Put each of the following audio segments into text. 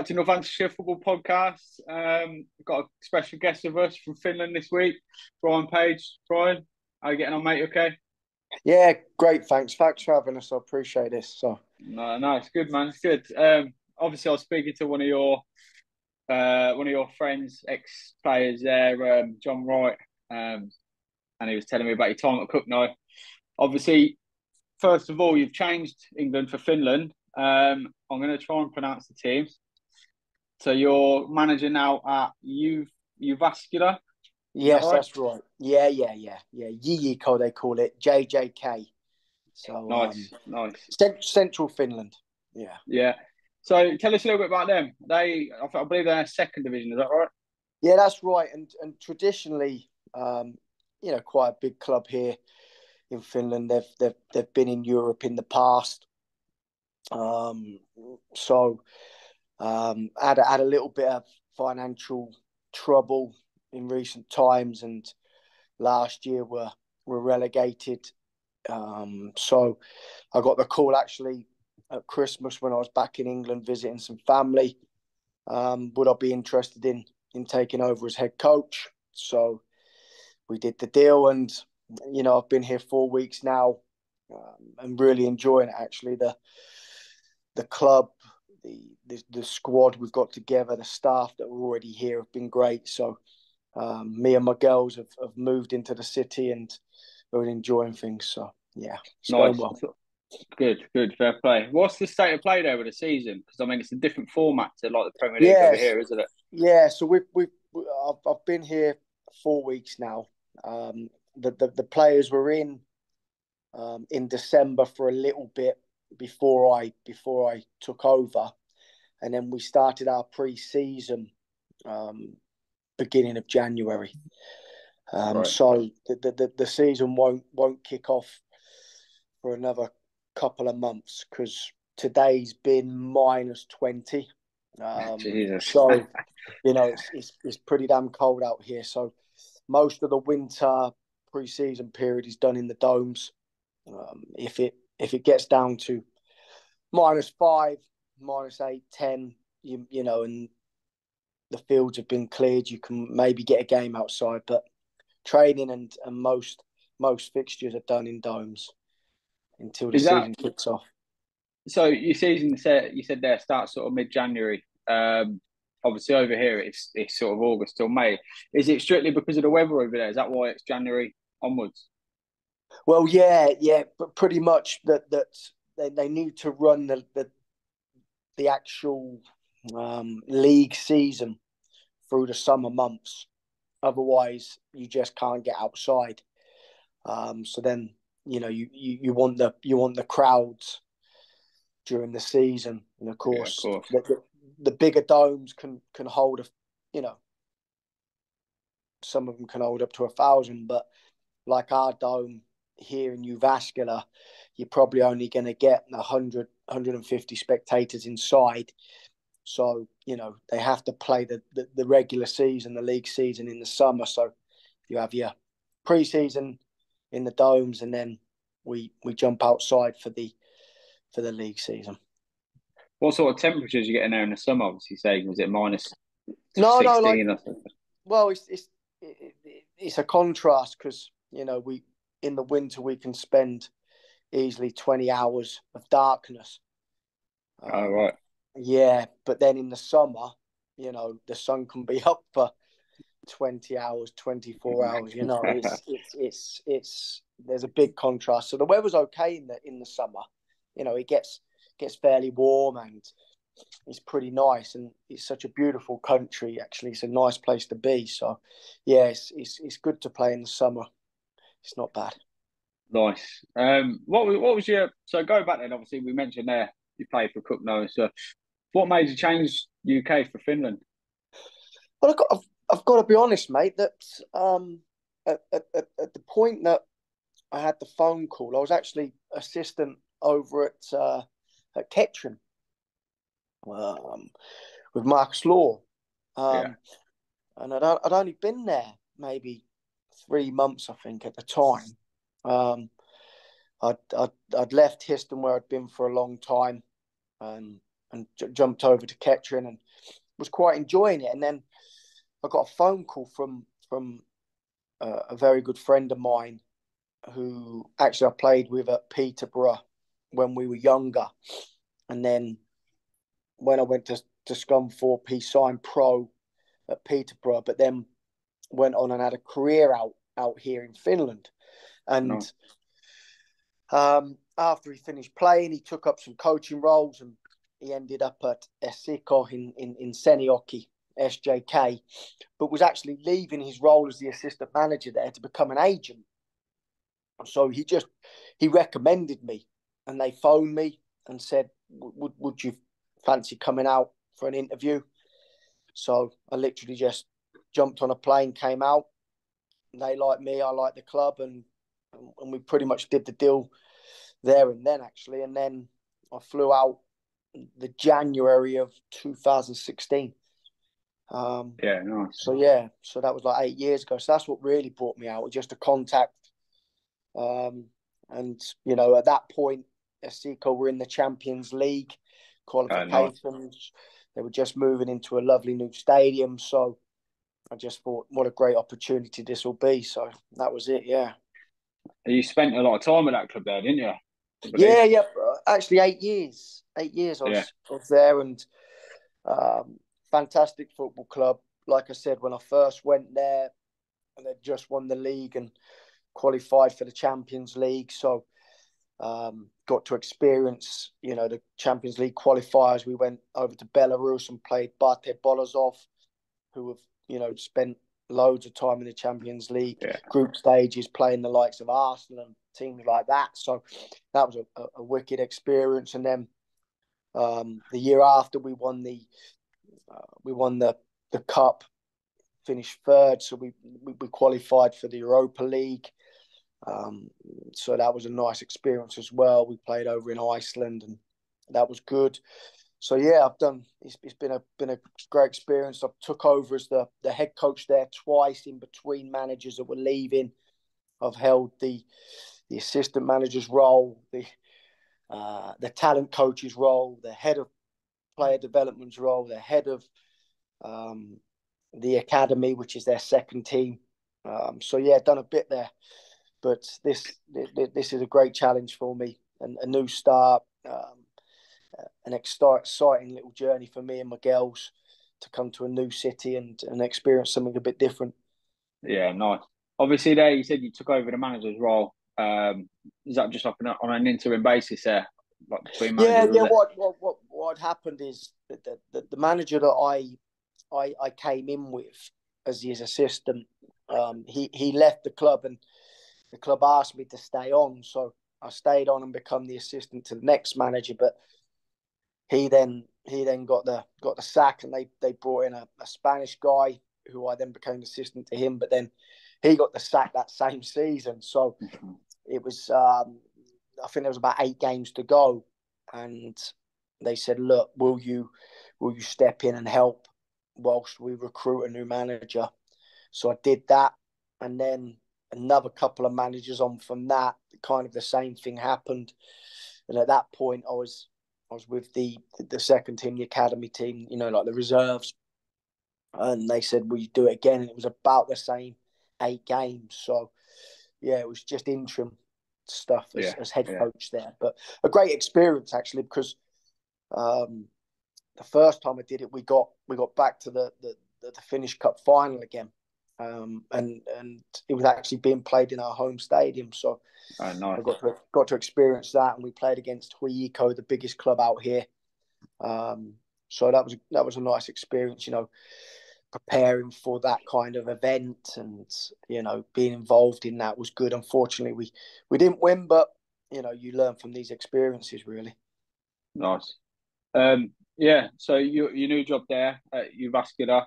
to Northamptonshire Football Podcast. We've got a special guest with us from Finland this week, Brian Page. Brian, how are you getting on, mate? Okay? Yeah, great. Thanks for having us. I appreciate this. No, it's good, man. It's good. Obviously, I was speaking to one of your friends, ex-players there, Jon Wright, and he was telling me about your time at Cogenhoe. Obviously, first of all, you've changed England for Finland. I'm going to try and pronounce the teams. So you're manager now at Jyväskylä. Yes, right? That's right. Yeah. JJK, they call it, JJK. So nice. Central Finland. Yeah. So tell us a little bit about them. I believe they're second division. Is that right? Yeah, that's right. And traditionally, quite a big club here in Finland. They've been in Europe in the past. Had a little bit of financial trouble in recent times, and last year were relegated. So I got the call actually at Christmas when I was back in England visiting some family. Would I be interested in taking over as head coach? So we did the deal, and I've been here 4 weeks now. I'm really enjoying it, actually. The club, the squad we've got together, the staff that were already here have been great. So me and my girls have moved into the city and we're enjoying things. So yeah, it's going well. Good, fair play. What's the state of play there with the season? Because I mean, it's a different format to like the Premier League over here, isn't it? Yeah. So I've been here 4 weeks now. The players were in December for a little bit before I took over, and then we started our pre-season beginning of January. Right. So the season won't kick off for another couple of months because today's been -20. Jesus. So it's pretty damn cold out here. So most of the winter pre-season period is done in the domes. If it gets down to -5, -8, 10, and the fields have been cleared, you can maybe get a game outside. But training and most fixtures are done in domes until the season kicks off. So your season, you said there, starts sort of mid-January. Obviously over here it's sort of August till May. Is it strictly because of the weather over there? Is that why it's January onwards? Well, yeah, but pretty much that they need to run the actual league season through the summer months. Otherwise, you just can't get outside. So then you want the crowds during the season, and of course. The bigger domes can hold some of them can hold up to 1,000, but like our dome here in Jyväskylä, you're probably only going to get 100, 150 spectators inside. So, they have to play the regular season, the league season in the summer. So you have your pre-season in the domes, and then we jump outside for the league season. What sort of temperatures you getting there in the summer? Obviously, saying was it -16? Well, it's a contrast because we in the winter we can spend easily 20 hours of darkness. Right. Yeah, but then in the summer, the sun can be up for 20 hours, 24 hours. It's there's a big contrast. So the weather's okay in the summer. It gets fairly warm and it's pretty nice, and it's such a beautiful country. Actually, it's a nice place to be. So yeah, it's good to play in the summer. It's not bad. Nice. What was your, so go back then, obviously we mentioned there you played for Cogenhoe. So what made you change UK for Finland? Well, I've got to be honest, mate, that at the point that I had the phone call, I was actually assistant over at Kettering with Marcus Law. And I'd only been there maybe 3 months, I think, at the time. I'd left Histon where I'd been for a long time, and and jumped over to Kettering and was quite enjoying it. And then I got a phone call from a very good friend of mine who actually I played with at Peterborough when we were younger. And then when I went to Scunthorpe, he signed pro at Peterborough, but then went on and had a career out here in Finland. And after he finished playing, he took up some coaching roles and he ended up at SJK in Senihockey, SJK, but was actually leaving his role as the assistant manager there to become an agent. So he recommended me, and they phoned me and said, would you fancy coming out for an interview? So I literally just jumped on a plane, came out. They liked me, I liked the club, and we pretty much did the deal there and then, actually. And then I flew out the January of 2016. Yeah, nice. So that was like 8 years ago. So that's what really brought me out, just a contact. And you know, at that point, SJK were in the Champions League qualifications. Nice. They were just moving into a lovely new stadium. So I just thought, what a great opportunity this will be. So that was it. Yeah. You spent a lot of time at that club there, didn't you? Yeah. Actually, 8 years. 8 years I was there, and fantastic football club. Like I said, when I first went there, and they'd just won the league and qualified for the Champions League. So got to experience, you know, the Champions League qualifiers. We went over to Belarus and played Bate Borisov, who have, you know, spent loads of time in the Champions League group stages, playing the likes of Arsenal and teams like that. So that was a wicked experience. And then the year after, we won the cup, finished third, so we qualified for the Europa League. So that was a nice experience as well. We played over in Iceland, and that was good. So yeah, it's been a great experience. I took over as the head coach there twice in between managers that were leaving. I've held the assistant manager's role, the talent coach's role, the head of player development's role, the head of the academy, which is their second team. So yeah, done a bit there, but this is a great challenge for me, and a new start, an exciting little journey for me and my girls to come to a new city and experience something a bit different. Yeah, nice. Obviously, there you said you took over the manager's role. Is that just like on an interim basis there, like between managers? Yeah. What happened is that the manager that I came in with as his assistant, he left the club, and the club asked me to stay on, so I stayed on and become the assistant to the next manager. But he then got the sack, and they brought in a Spanish guy who I then became assistant to him. But then he got the sack that same season, so it was I think there was about 8 games to go, and they said, "Look, will you step in and help whilst we recruit a new manager?" So I did that, and then another couple of managers on from that, kind of the same thing happened. And at that point, I was with the second team, the academy team, you know, like the reserves, and they said, "Will you do it again?" And it was about the same 8 games. So yeah, it was just interim stuff as head coach there, but a great experience actually, because the first time I did it, we got back to the Finnish Cup final again, and it was actually being played in our home stadium. So nice. I got to experience that, and we played against JJK, the biggest club out here. So that was a nice experience, you know, preparing for that kind of event, and you know, being involved in that was good. Unfortunately, we didn't win, but you know, you learn from these experiences, really. Nice. Yeah, so your new job there at Jyväskylä,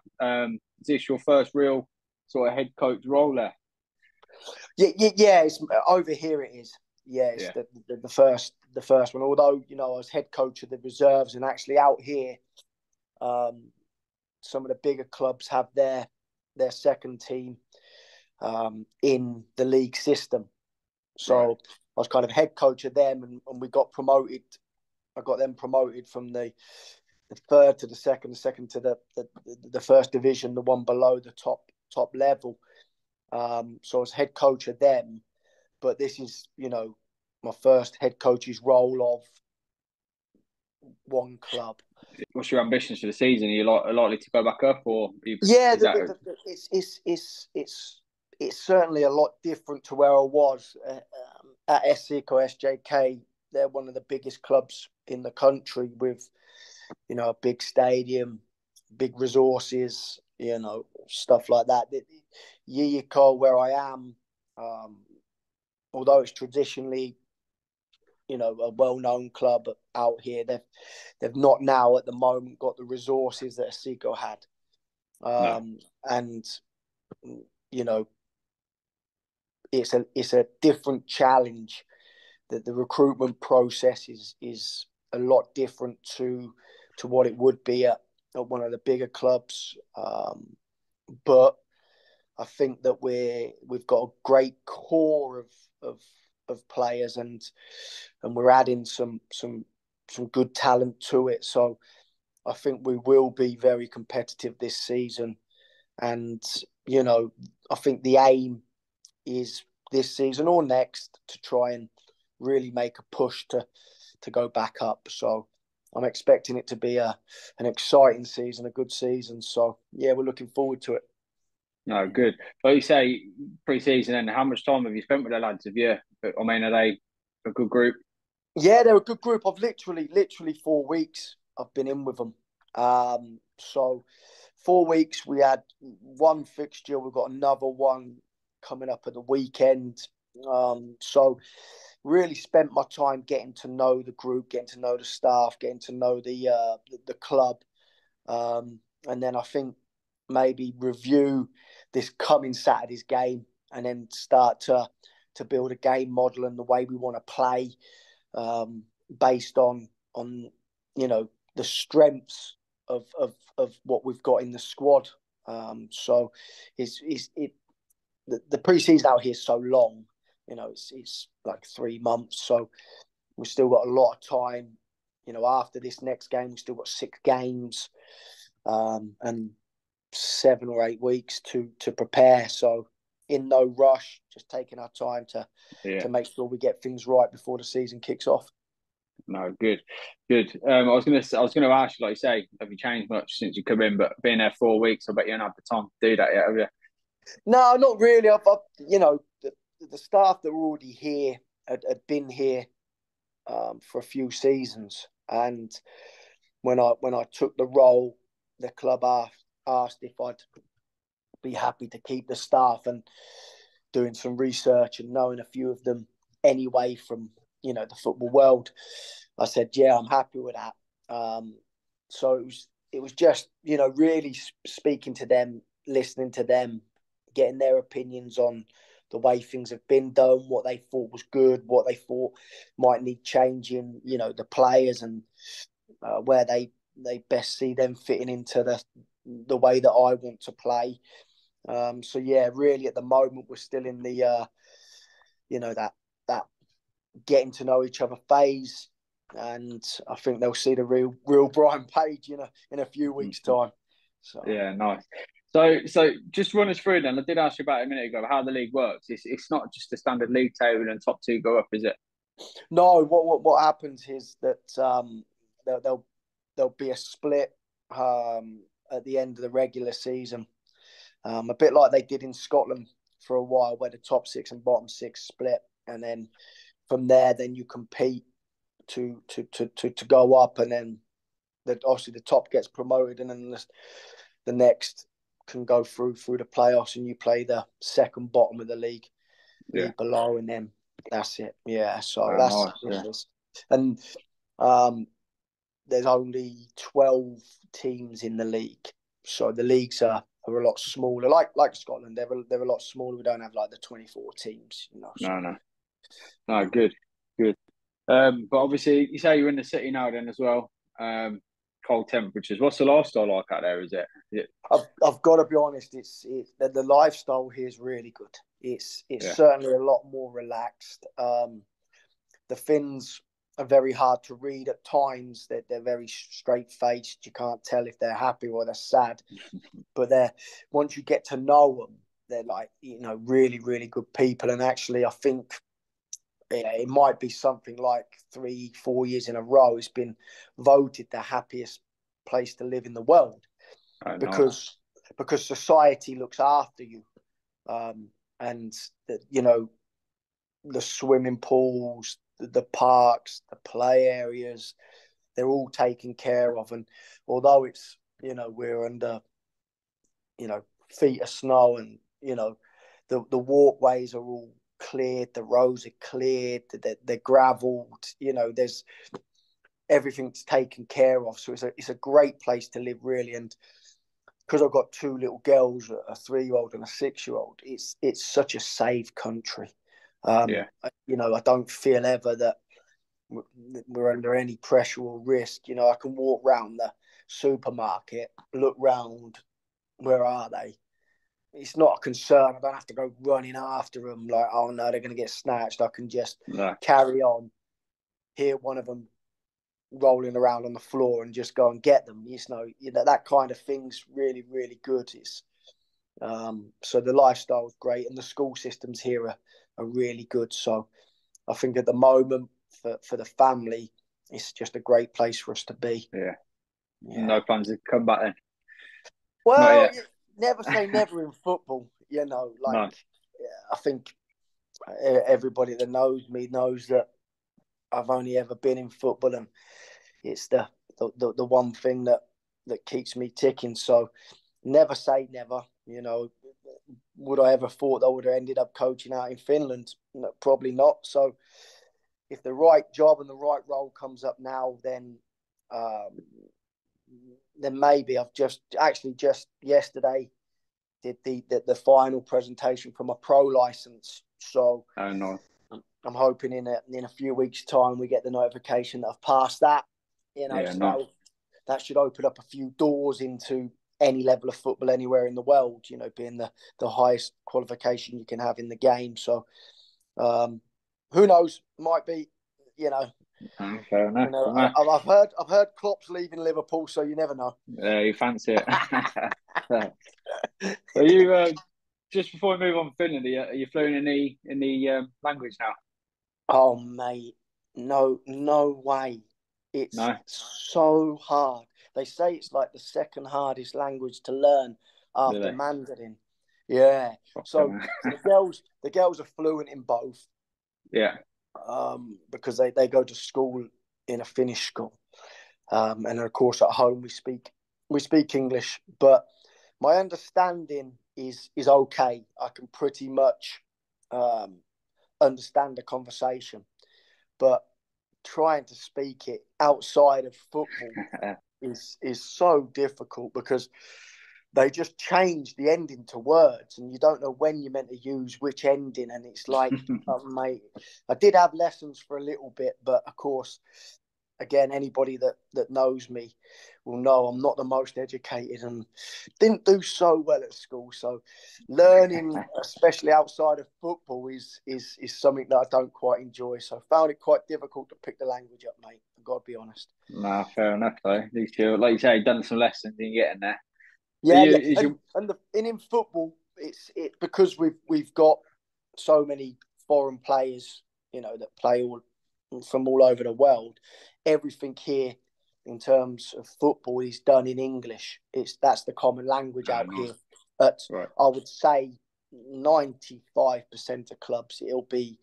is this your first real sort of head coach role there? Yeah. It's over here. It is. Yeah, it's the first one. Although, you know, I was head coach of the reserves, and actually out here, some of the bigger clubs have their second team in the league system. So I was kind of head coach of them, and we got promoted I got them promoted from the third to the second to the first division, the one below the top level. So I was head coach of them, but this is, my first head coach's role of one club. What's your ambitions for the season? Are you likely to go back up, or it's certainly a lot different to where I was at SIC or SJK. They're one of the biggest clubs in the country with, a big stadium, big resources, stuff like that. JJK, where I am, although it's traditionally, a well-known club out here, they've not now at the moment got the resources that Asico had. No. And, it's a different challenge. That the recruitment process is a lot different to what it would be at one of the bigger clubs. But I think that we've got a great core of players, and we're adding some good talent to it. So I think we will be very competitive this season. And, I think the aim is this season or next to try and really make a push to go back up. So I'm expecting it to be an exciting season, a good season. So, yeah, we're looking forward to it. No, good. Like you say, pre-season, and how much time have you spent with the lads? Are they a good group? Yeah, they're a good group. I've literally 4 weeks I've been in with them. So 4 weeks, we had one fixture. We've got another one coming up at the weekend. So really spent my time getting to know the group, getting to know the staff, getting to know the club. And then I think maybe review this coming Saturday's game, and then start to build a game model and the way we want to play, based on the strengths of what we've got in the squad. So the pre-season out here is so long, it's like 3 months. So we've still got a lot of time. After this next game, we've still got 6 games, and 7 or 8 weeks to prepare. So in no rush, just taking our time to make sure we get things right before the season kicks off. No, good. I was gonna ask you, like you say, have you changed much since you come in? But being there 4 weeks, I bet you don't have the time to do that yet, have you? No, not really. I've the staff that were already here had been here for a few seasons, and when I took the role, the club asked if I'd be happy to keep the staff, and doing some research and knowing a few of them anyway from the football world, I said, yeah, I'm happy with that. So it was just really speaking to them, listening to them, getting their opinions on the way things have been done, what they thought was good, what they thought might need changing, the players, and where they best see them fitting into the way that I want to play. So yeah, really at the moment we're still in the that getting to know each other phase, and I think they'll see the real Brian Page in a few weeks' time. So yeah, nice. So just run us through then. I did ask you about it a minute ago how the league works. It's not just a standard league table and top 2 go up, is it? No, what happens is that there'll be a split at the end of the regular season, a bit like they did in Scotland for a while, where the top 6 and bottom 6 split, and then from there, then you compete to go up, and then obviously the top gets promoted, and then the next can go through the playoffs, and you play the second bottom of the league below, and then that's it. Yeah, so that's nice, and there's only 12 teams in the league, so the leagues are a lot smaller. Like Scotland, they're a lot smaller. We don't have like the 24 teams. So. No, good. But obviously, you say you're in the city now, then as well. Cold temperatures. What's the lifestyle like out there? Is it? I've got to be honest. It's the lifestyle here is really good. It's certainly a lot more relaxed. The Finns are very hard to read at times. They're very straight-faced. You can't tell if they're happy or they're sad. But once you get to know them, they're like, really, really good people. And actually, I think it might be something like 3-4 years in a row it's been voted the happiest place to live in the world, because society looks after you, and the swimming pools, the parks, the play areas, they're all taken care of. And although it's, we're under, feet of snow, and the walkways are all cleared, the roads are cleared, they're gravelled, there's everything's taken care of. So it's a great place to live, really. And because I've got 2 little girls, a 3-year-old and a 6-year-old, it's such a safe country. I don't feel ever that we're under any pressure or risk. I can walk round the supermarket, look round, where are they? It's not a concern. I don't have to go running after them like, oh no, they're going to get snatched. I can just carry on, hear one of them rolling around on the floor and just go and get them. That kind of thing's really, really good. It's so the lifestyle's great, and the school systems here are really good. So I think at the moment for the family, it's just a great place for us to be. Yeah. No plans to come back then? Well, never say never in football. I think everybody that knows me knows that I've only ever been in football, and it's the one thing that keeps me ticking. So never say never. Would I ever thought I would have ended up coaching out in Finland? No, probably not. So if the right job and the right role comes up now, then maybe. I've just yesterday did the final presentation for my pro license. So no. I'm hoping in a few weeks' time we get the notification that I've passed that. That should open up a few doors into any level of football anywhere in the world, being the highest qualification you can have in the game. So who knows? Might be, Fair enough. I've heard Klopp's leaving Liverpool, so you never know. You fancy it. Are you just before we move on to Finland? Are you fluent in the language now? Oh mate, no way. It's so hard. They say it's like the second hardest language to learn after Mandarin. Yeah. So the girls are fluent in both. Yeah. Because they go to school in a Finnish school, and of course at home we speak English. But my understanding is okay. I can pretty much understand the conversation, but trying to speak it outside of football is so difficult, because they just change the ending to words, and you don't know when you're meant to use which ending. And it's like, mate, I did have lessons for a little bit, but of course, again, anybody that knows me will know I'm not the most educated and didn't do so well at school. So learning, especially outside of football, is something that I don't quite enjoy. So I found it quite difficult to pick the language up, mate. I've got to be honest. No, fair enough though. At least you, like you say, done some lessons and you're getting there. Yeah, and in football, it's because we've got so many foreign players, that play from all over the world. Everything here in terms of football is done in English. That's the common language out here. But I would say 95% of clubs it'll be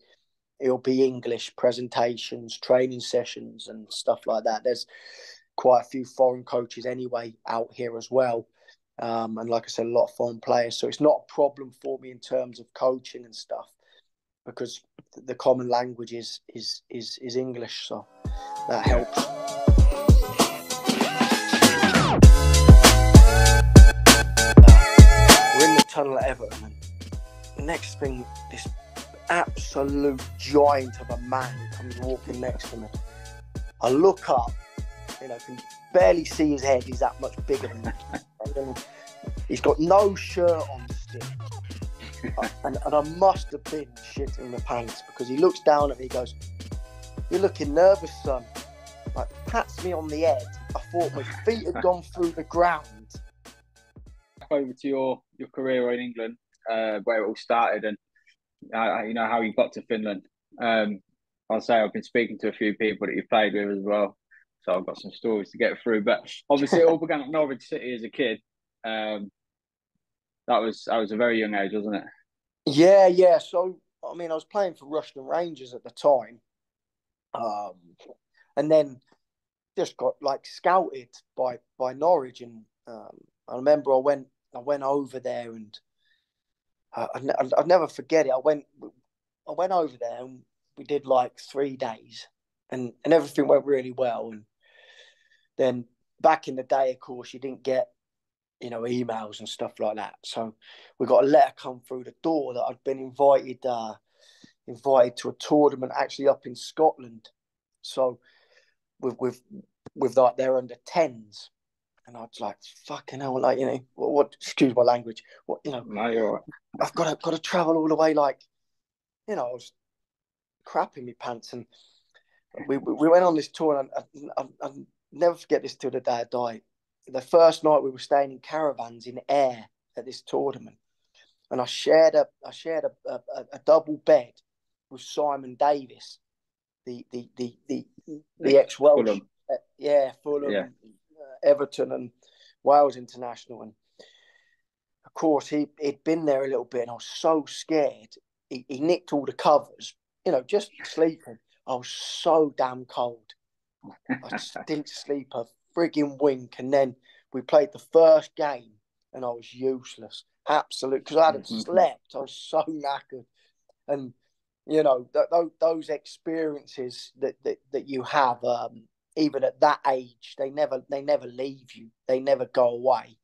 English presentations, training sessions, and stuff like that. There's quite a few foreign coaches anyway out here as well. And like I said, a lot of foreign players. So it's not a problem for me in terms of coaching and stuff, because the common language is English. So that helps. We're in the tunnel at Everton, and next thing, this absolute giant of a man comes walking next to me. I look up, can barely see his head. He's that much bigger than me. And he's got no shirt on still. and I must have been shitting my pants, because he looks down at me, he goes, you're looking nervous, son. Like, pats me on the head. I thought my feet had gone through the ground. Over to your career in England, where it all started, and you know how you got to Finland. I'll say I've been speaking to a few people that you played with as well, so I've got some stories to get through. But obviously, it all began at Norwich City as a kid. That was a very young age, wasn't it? Yeah. So, I mean, I was playing for Rushden Rangers at the time, and then just got like scouted by Norwich, and I remember I went over there, and I'd never forget it. I went over there, and we did like 3 days, and everything went really well. And then back in the day, of course, you didn't get emails and stuff like that. So we got a letter come through the door that I'd been invited to a tournament actually up in Scotland. So with like their under 10s. And I was like, fucking hell, like, what excuse my language. What, No, you're right. I've got to travel all the way, like, I was crapping my pants. And we went on this tour, and I'll never forget this till the day I die. The first night we were staying in caravans in Ayr at this tournament. And I shared a double bed with Simon Davis, the ex-Welsh. Fulham, Everton and Wales international. And of course he'd been there a little bit, and I was so scared. He nicked all the covers, just sleeping. I was so damn cold. I just didn't sleep a frigging wink. And then we played the first game, and I was useless, absolute, because I hadn't slept. I was so knackered. And those experiences that you have, even at that age, they never leave you. They never go away.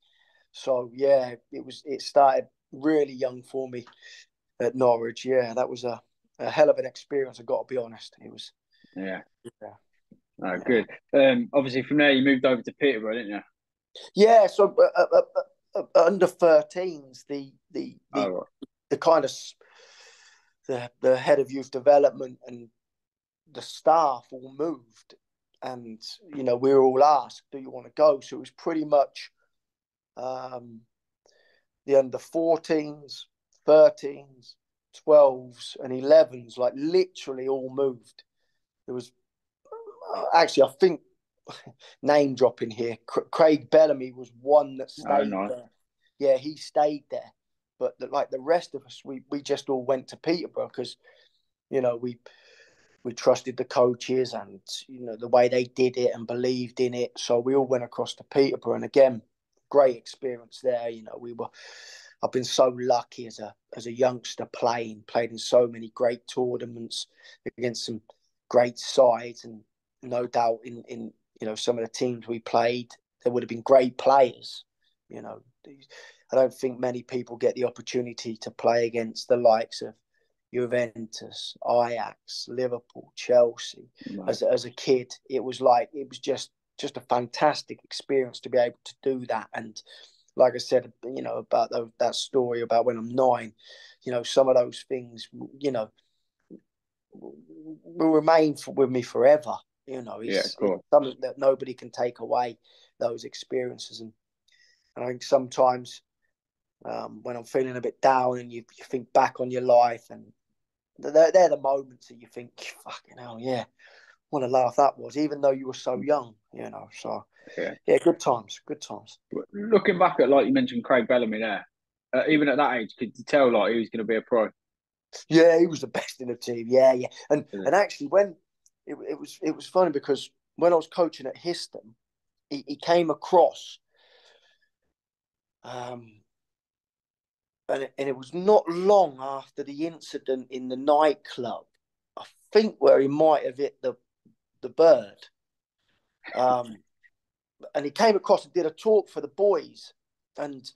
So yeah, it started really young for me at Norwich. Yeah, that was a hell of an experience. I got to be honest. It was. Yeah. Oh, Yeah. good. Obviously, from there you moved over to Peterborough, didn't you? Yeah. So under 13s, the kind of the head of youth development and the staff all moved. And, we were all asked, do you want to go? So it was pretty much the under 14s, 13s, 12s, and 11s, like literally all moved. There was actually, I think, name dropping here, Craig Bellamy was one that stayed there. Yeah, he stayed there. But the rest of us, we just all went to Peterborough because, we trusted the coaches and, the way they did it and believed in it. So we all went across to Peterborough. And again, great experience there. I've been so lucky as a youngster played in so many great tournaments against some great sides. And no doubt in some of the teams we played, there would have been great players. I don't think many people get the opportunity to play against the likes of Juventus, Ajax, Liverpool, Chelsea. Right. As a kid, it was just a fantastic experience to be able to do that. And like I said, about that story about when I'm 9, some of those things, will remain with me forever. It's something that nobody can take away, those experiences. And I think sometimes when I'm feeling a bit down and you think back on your life, and they're the moments that you think, fucking hell, yeah, what a laugh that was, even though you were so young, So yeah, good times. Looking back at, like you mentioned, Craig Bellamy there, even at that age, could you tell like he was going to be a pro? Yeah, he was the best in the team. Yeah. And actually, when it was funny because when I was coaching at Histon, he came across. And it was not long after the incident in the nightclub, I think, where he might have hit the bird. And he came across and did a talk for the boys. And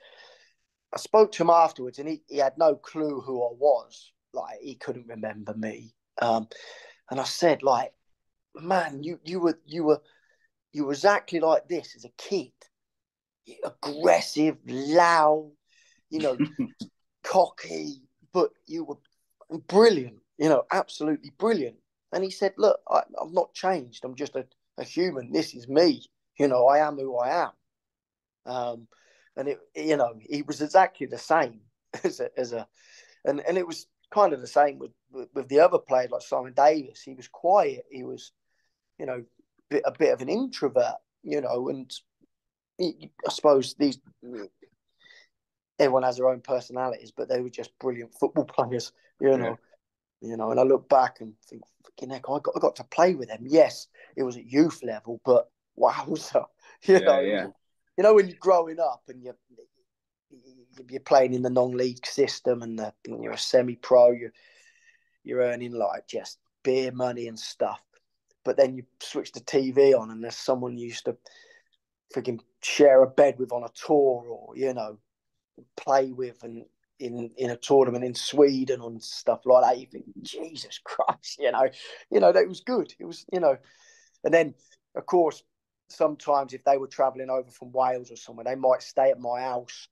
I spoke to him afterwards, and he had no clue who I was. Like, he couldn't remember me. And I said, like, man, you were exactly like this as a kid. Aggressive, loud, cocky, but you were brilliant, absolutely brilliant. And he said, look, I'm not changed. I'm just a human. This is me. You know, I am who I am. And he was exactly the same and it was kind of the same with the other players like Simon Davis. He was quiet. He was, you know, a bit of an introvert, you know, and I suppose everyone has their own personalities, but they were just brilliant football players, you know. You know, and I look back and think, fucking heck, I got to play with them. Yes, it was at youth level, but wowza, you know, when you're growing up and you're playing in the non-league system and you're a semi-pro, you're earning like just beer money and stuff. But then you switch the TV on and there's someone you used to freaking share a bed with on a tour or, you know, play with and in a tournament in Sweden and stuff like that. You think, Jesus Christ, you know, that was good. It was, you know, and then of course, sometimes if they were travelling over from Wales or somewhere, they might stay at my house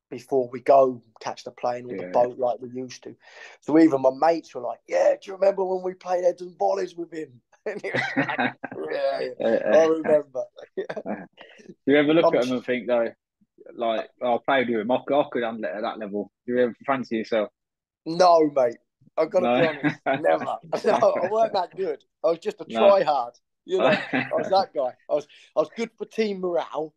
before we go catch the plane or the boat like we used to. So even my mates were like, yeah, do you remember when we played heads and volleys with him? And it was like, I remember. Do you ever look at them and think, though, like, I'll play with him, I could handle it at that level? Do you ever fancy yourself? No, mate. I've got to be honest. Never. No, I weren't that good. I was just a try-hard. You know, I was that guy. I was good for team morale.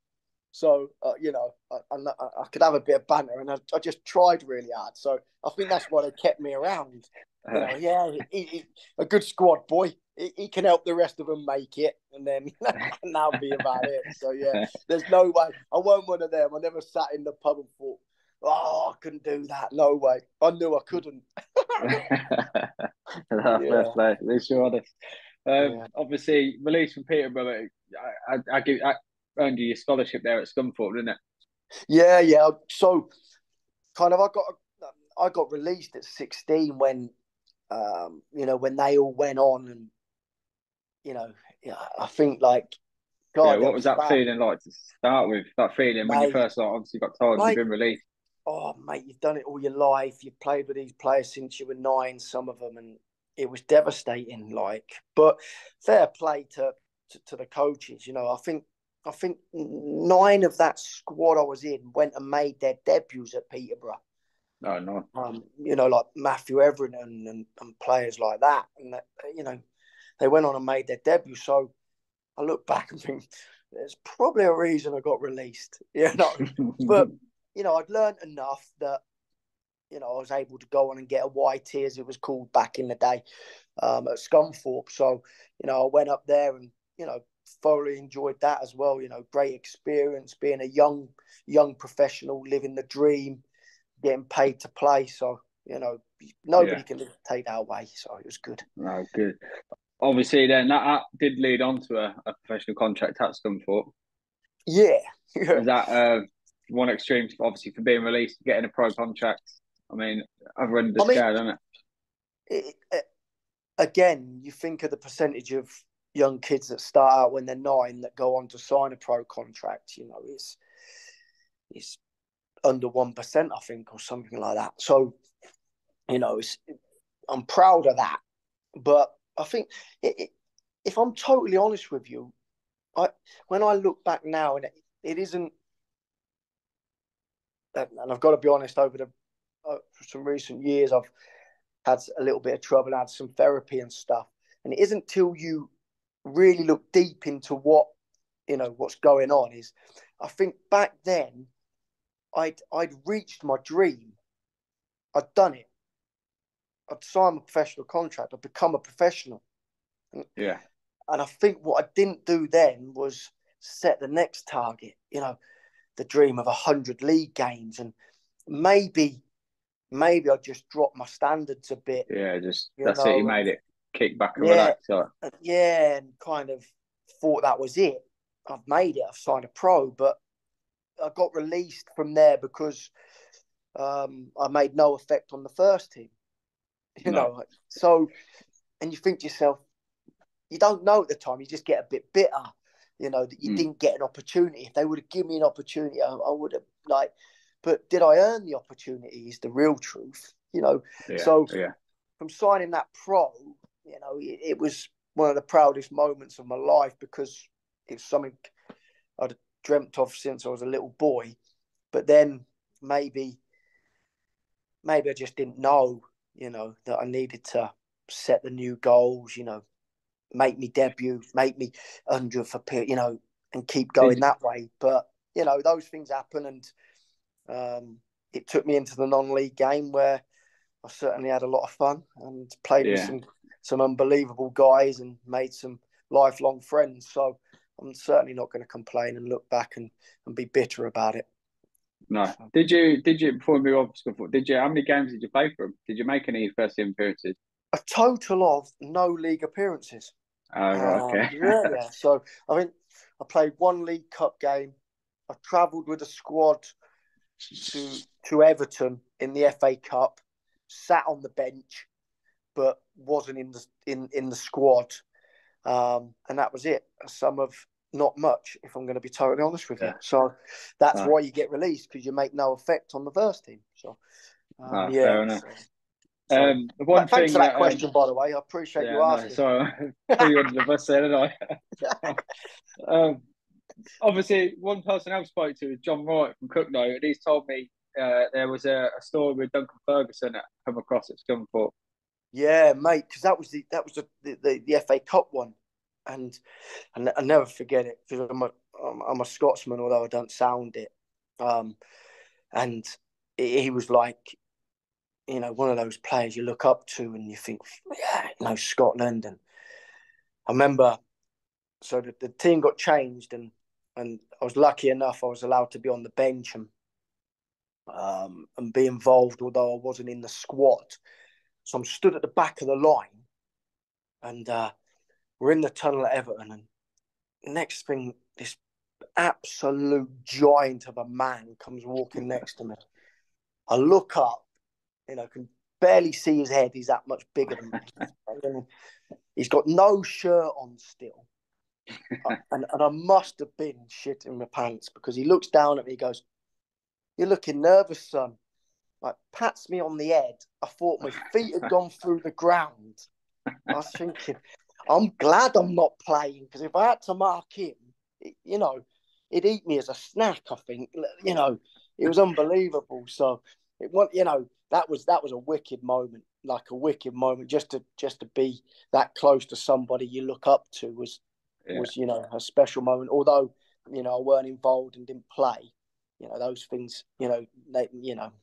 So, you know, I could have a bit of banter and I just tried really hard. So I think that's why they kept me around. You know, he's a good squad boy. He can help the rest of them make it. And then that'll be about it. So, yeah, there's no way. I weren't one of them. I never sat in the pub and thought, oh, I couldn't do that. No way. I knew I couldn't. Fair play. At least you're honest. Obviously, released from Peterborough, I earned you your scholarship there at Scunthorpe, didn't it? Yeah. So, kind of, I got released at 16 when, you know, when they all went on, and you know, I think like, God, what was that feeling like to start with? That feeling when you first obviously got told you've been released. Oh, mate, you've done it all your life. You've played with these players since you were 9, some of them, and it was devastating. Like, but fair play to the coaches. You know, I think 9 of that squad I was in went and made their debuts at Peterborough. Oh no. You know, like Matthew Everett and players like that, and that, you know, they went on and made their debut. So I look back and think there's probably a reason I got released. You know, but you know, I'd learned enough that, you know, I was able to go on and get a YT, as it was called back in the day, at Scunthorpe. So, you know, I went up there and, you know, thoroughly enjoyed that as well. You know, great experience being a young professional, living the dream, getting paid to play. So, you know, nobody can take that away. So it was good. No, good. Obviously, then that did lead on to a professional contract at Scunthorpe. Yeah. Is that one extreme, obviously, for being released, getting a pro contract? I mean, other end of the scale, isn't it? Again, you think of the percentage of young kids that start out when they're 9 that go on to sign a pro contract. You know, it's under 1%, I think, or something like that. So, you know, I'm proud of that. But I think, if I'm totally honest with you, when I look back now, and it isn't, and I've got to be honest, over some recent years, I've had a little bit of trouble, had some therapy and stuff. And it isn't till you really look deep into what, you know, what's going on, is I think back then I'd reached my dream. I'd done it. I'd signed a professional contract. I'd become a professional. Yeah. And I think what I didn't do then was set the next target, you know, the dream of 100 league games. And maybe I just dropped my standards a bit. Yeah, that's it. You made it kick back and relax. Yeah, and kind of thought that was it. I've made it. I've signed a pro, but I got released from there because I made no effect on the first team. You know, so, and you think to yourself, you don't know at the time. You just get a bit bitter, you know, that you didn't get an opportunity. If they would have given me an opportunity, I would have, like, but did I earn the opportunity is the real truth, you know? from signing that pro, you know, it was one of the proudest moments of my life because it's something I'd dreamt of since I was a little boy. But then maybe I just didn't know, you know, that I needed to set the new goals, you know, make me debut, make me 100 for, you know, and keep going that way. But, you know, those things happen, and it took me into the non-league game where I certainly had a lot of fun and played with some unbelievable guys and made some lifelong friends. So I'm certainly not going to complain and look back and be bitter about it. No. So. Did you before we move on to Scunthorpe, how many games did you play for them? Did you make any first team appearances? A total of no league appearances. Oh, right, okay. Yeah. So I played one League Cup game. I travelled with a squad to Everton in the FA Cup, sat on the bench, but wasn't in the squad, and that was it. A sum of not much, if I'm going to be totally honest with you. So that's why you get released, because you make no effect on the first team. So fair enough. Thanks for that question, by the way. I appreciate you asking. So put you under the bus there, didn't I? Obviously, one person I spoke to is Jon Wright from Cogenhoe, and he's told me there was a story with Duncan Ferguson that come across at Scunthorpe. Yeah, mate, because that was the FA Cup one, and I never forget it because I'm a Scotsman, although I don't sound it. And he was like, you know, one of those players you look up to and you think, yeah, you know, Scotland. And I remember, so the team got changed, and I was lucky enough I was allowed to be on the bench and be involved, although I wasn't in the squad. So I'm stood at the back of the line, and we're in the tunnel at Everton, and next thing, this absolute giant of a man comes walking next to me. I look up, you know, can barely see his head. He's that much bigger than me. He's got no shirt on still. And I must have been shitting my pants, because he looks down at me, he goes, "You're looking nervous, son." Like, pats me on the head. I thought my feet had gone through the ground. I was thinking, I'm glad I'm not playing, because if I had to mark him, you know, he'd eat me as a snack, I think. You know, it was unbelievable. So, you know, that was a wicked moment, like a wicked moment. Just to be that close to somebody you look up to was, you know, a special moment. Although, you know, I weren't involved and didn't play. You know, those things, you know,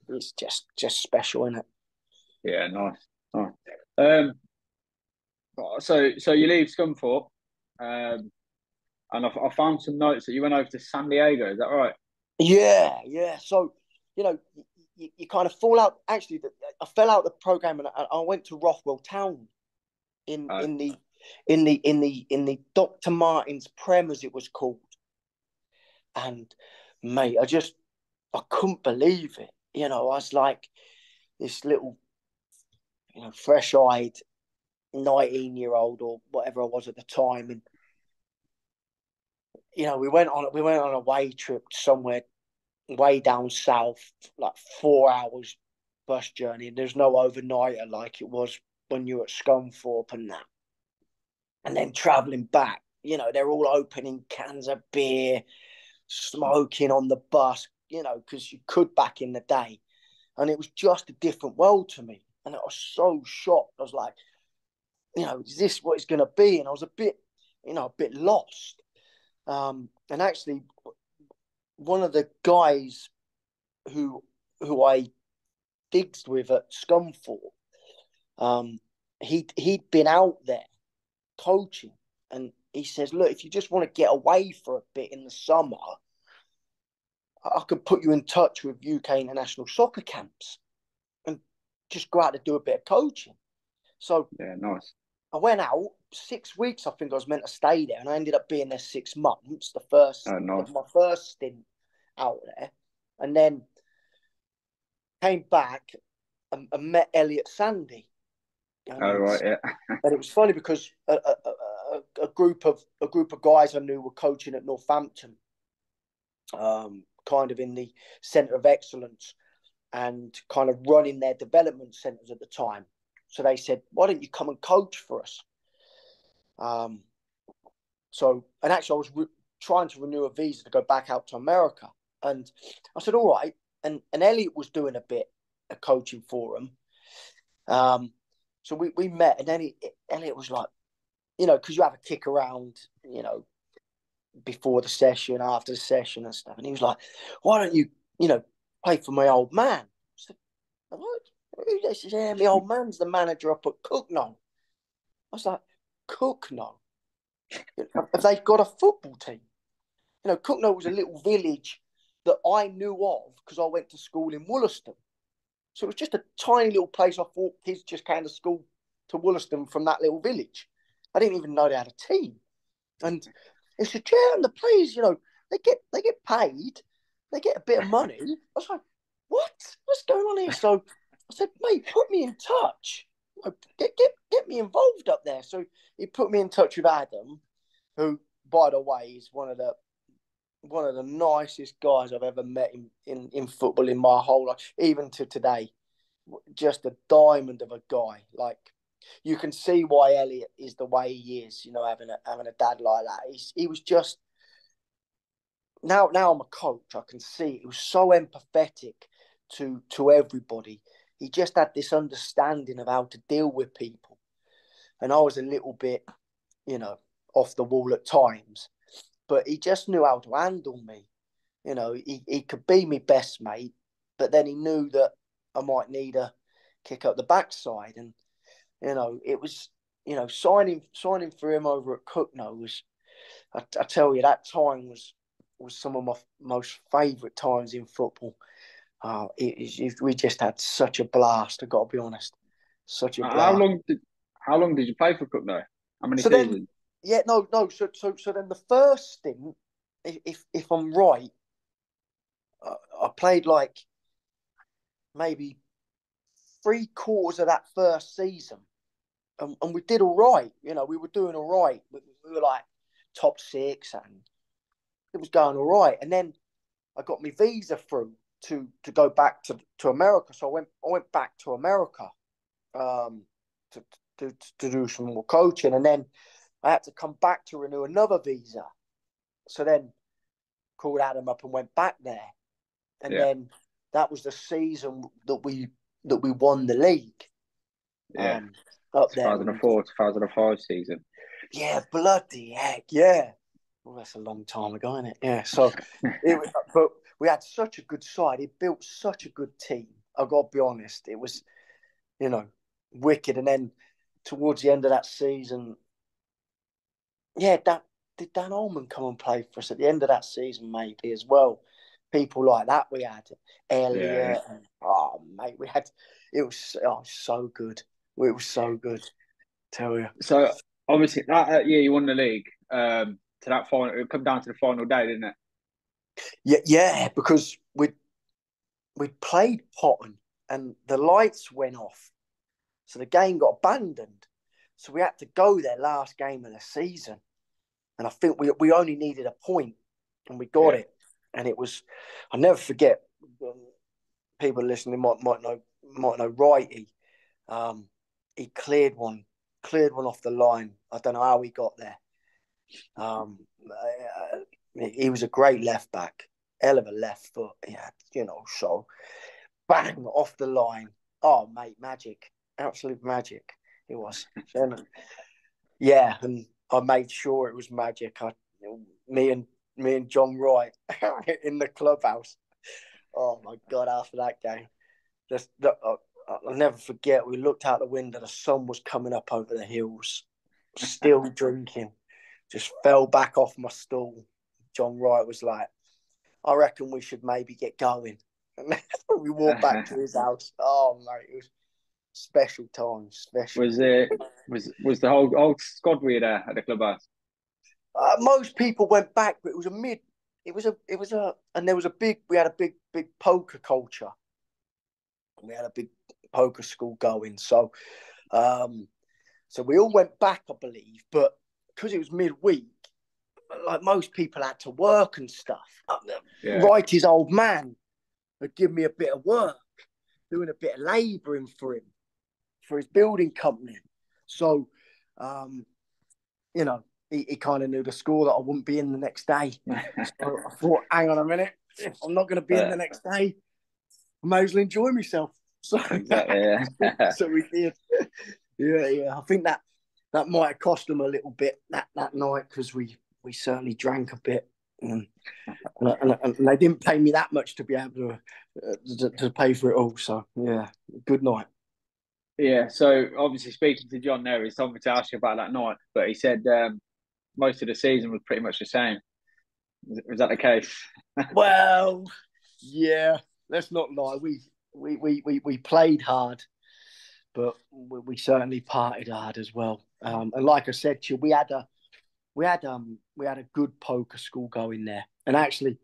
it's just special, isn't it? Yeah, nice. So you leave Scunthorpe, and I found some notes that you went over to San Diego. Is that right? Yeah. So, you know, you kind of fall out. Actually, I fell out of the program, and I went to Rothwell Town in the Dr. Martin's Prem, as it was called. And mate, I couldn't believe it. You know, I was like this little, you know, fresh-eyed 19-year-old or whatever I was at the time, and you know, we went on a away trip somewhere way down south, like 4 hours bus journey. There's no overnighter like it was when you were at Scunthorpe and that. And then travelling back, you know, they're all opening cans of beer, smoking on the bus, you know, because you could back in the day. And it was just a different world to me. And I was so shocked. I was like, you know, is this what it's going to be? And I was a bit lost. And actually, one of the guys who I digged with at Scunthorpe, he'd been out there coaching, and he says, "Look, if you just want to get away for a bit in the summer, I could put you in touch with UK international soccer camps and just go out to do a bit of coaching." So yeah, nice. I went out 6 weeks. I think I was meant to stay there, and I ended up being there 6 months. My first stint out there, and then came back and met Elliot Sandy. Right, yeah. And it was funny because a group of guys I knew were coaching at Northampton, kind of in the centre of excellence, and kind of running their development centres at the time. So they said, why don't you come and coach for us? And actually I was trying to renew a visa to go back out to America. And I said, all right. And Elliot was doing a bit of coaching for him. So we met, and then Elliot was like, because you have a kick around, before the session, after the session and stuff. And he was like, why don't you, play for my old man? I said, what? He said, yeah, my old man's the manager up at Cogenhoe. I was like, Cogenhoe? Have they got a football team? Cogenhoe was a little village that I knew of because I went to school in Wollaston. So it was just a tiny little place. I thought kids just came to school to Wollaston from that little village. I didn't even know they had a team. And they said, yeah, and the players, they get paid. They get a bit of money. I was like, what? What's going on here? So I said, mate, put me in touch. Get me involved up there. So he put me in touch with Adam, who, by the way, is one of the nicest guys I've ever met in football in my whole life, even to today. Just a diamond of a guy. Like, you can see why Elliot is the way he is, having a dad like that. He was just, now I'm a coach, I can see he was so empathetic to everybody. He just had this understanding of how to deal with people. And I was a little bit, off the wall at times. But he just knew how to handle me. He could be my best mate, but then he knew that I might need a kick up the backside. And, it was, signing for him over at Cogenhoe was, I tell you, that time was some of my most favourite times in football. We just had such a blast, I've got to be honest. Such a blast. How long did you play for Cogenhoe? How many seasons? Then, yeah, no. So then the first stint, if I'm right, I played like maybe 3/4 of that first season, and we did all right. We were doing all right. We were like top 6, and it was going all right. And then I got my visa through to go back to America. So I went back to America to do some more coaching, and then I had to come back to renew another visa. So then called Adam up and went back there. And then that was the season that we won the league. Yeah. Up 2004, 2005 season. Yeah, bloody heck, yeah. Well, that's a long time ago, isn't it? Yeah. So but we had such a good side. It built such a good team. I've got to be honest. It was, wicked. And then towards the end of that season, did Dan Ullman come and play for us at the end of that season, maybe as well? People like that we had. Elliot. And, mate, we had, it was so good. It was so good, tell you. So, obviously, that year you won the league, to that final, it come down to the final day, didn't it? Yeah, because we'd played Potton and the lights went off. So the game got abandoned. So we had to go there last game of the season. And I think we only needed a point, and we got it. And it was, I'll never forget, people listening might know Wrighty. He cleared one off the line. I don't know how he got there. He was a great left back, hell of a left foot. Yeah, so bang off the line. Oh, mate, magic, absolute magic. It was. And I made sure it was magic. Me and Jon Wright in the clubhouse. Oh my God! After that game, I'll never forget. We looked out the window. The sun was coming up over the hills. Still drinking. Just fell back off my stool. Jon Wright was like, "I reckon we should maybe get going." And we walked back to his house. Oh mate, it was special times. Special. Was the whole squad were there at the clubhouse? Most people went back, but we had a big poker culture. We had a big poker school going. So we all went back, I believe, but because it was midweek, like most people had to work and stuff. Wrighty's old man would give me a bit of work, doing a bit of labouring for him. his building company. So, you know, he kind of knew the score that I wouldn't be in the next day. So I thought, hang on a minute, if I'm not going to be in the next day, I may as well enjoy myself. So exactly, yeah. so we did. Yeah. I think that might have cost them a little bit that night because we certainly drank a bit. And they didn't pay me that much to be able to pay for it all. So, yeah, good night. Yeah, so obviously speaking to John there, he's told me to ask you about that night, but he said most of the season was pretty much the same. Was that the case? Well, yeah, let's not lie. We played hard, but we certainly partied hard as well. And like I said to you, we had a good poker school going there. And actually,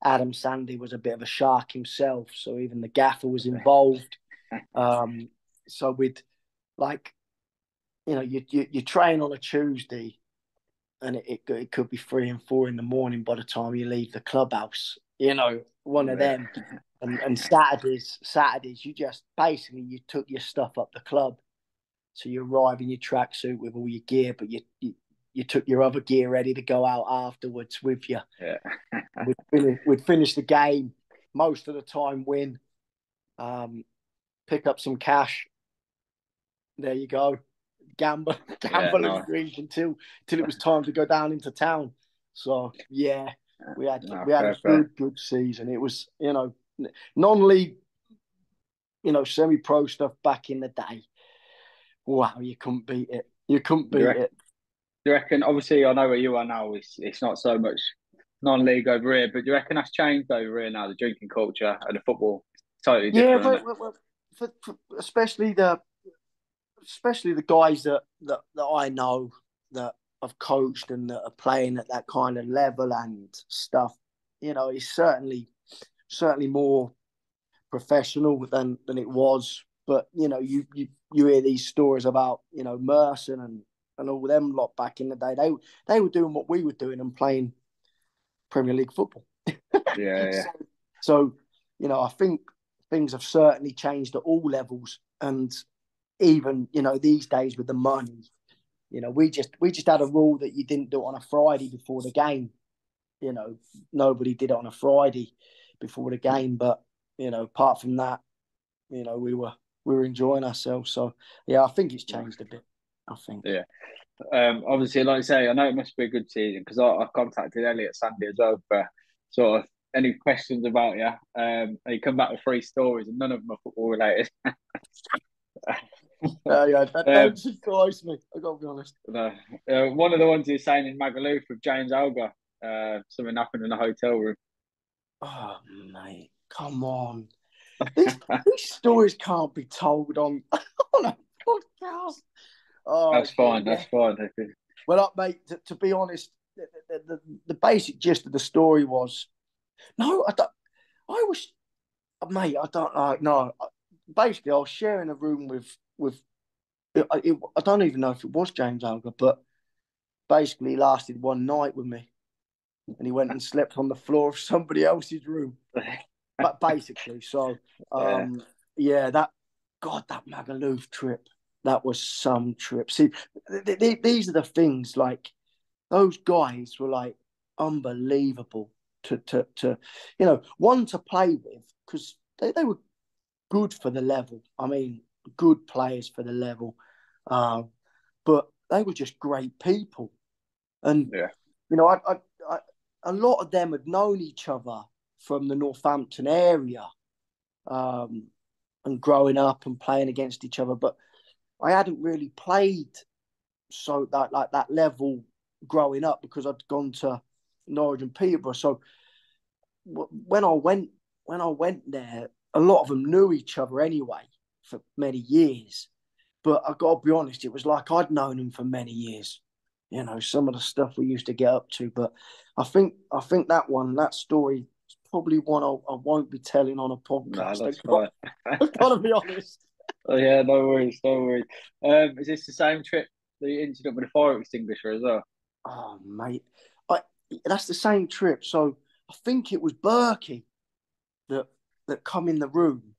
Adam Sandy was a bit of a shark himself, so even the gaffer was involved. So we'd you train on a Tuesday, and it could be 3 and 4 in the morning by the time you leave the clubhouse. One of them. And Saturdays, you just basically you took your stuff up the club, so you arrive in your tracksuit with all your gear, but you took your other gear ready to go out afterwards with you. Yeah. We'd finish the game most of the time, win, pick up some cash. There you go, gamble and drink until it was time to go down into town. So yeah, we had a good season. It was non-league, semi-pro stuff back in the day. Wow, you couldn't beat it. You couldn't beat it. Do you reckon? Obviously, I know where you are now. It's not so much non-league over here, but do you reckon that's changed over here now? The drinking culture and the football is totally different. Yeah, well, for especially the guys that I know that I've coached and that are playing at that kind of level and stuff, it's certainly more professional than it was. But you hear these stories about Merson and all them lot back in the day. They were doing what we were doing and playing Premier League football. Yeah. So I think things have certainly changed at all levels, and even these days with the money, we just had a rule that you didn't do it on a Friday before the game. Nobody did it on a Friday before the game, but apart from that, we were enjoying ourselves. So yeah, I think it's changed a bit. I think. Yeah. Obviously, like I say, I know it must be a good season because I contacted Elliot Sandy as well for sort of any questions about you. And he come back with 3 stories and none of them are football related. That don't surprise me. I gotta be honest. No. One of the ones he's saying in Magal with James Alga. Something happened in a hotel room. Oh mate, come on! These stories can't be told on a podcast. Oh, that's fine. That's fine. Well, mate, to be honest, the basic gist of the story was no. Mate, I don't like no. Basically, I was sharing a room with. I don't even know if it was James Alga, but basically, he lasted one night with me, and he went and slept on the floor of somebody else's room. But basically, so that Magaluf trip, that was some trip. See, these are the things, like those guys were like unbelievable to one to play with, because they were good for the level. I mean, good players for the level, but they were just great people. And a lot of them had known each other from the Northampton area, and growing up and playing against each other. But I hadn't really played that level growing up because I'd gone to Norwich and Peterborough. So when I went there, a lot of them knew each other anyway for many years. But I got to be honest, it was like I'd known them for many years. Some of the stuff we used to get up to. But I think that story is probably one I won't be telling on a podcast. No, that's fine. I've got to be honest. Oh yeah, no worries. Is this the same trip that you ended up with a fire extinguisher as well? Oh mate, that's the same trip. So I think it was Berkey that come in the room,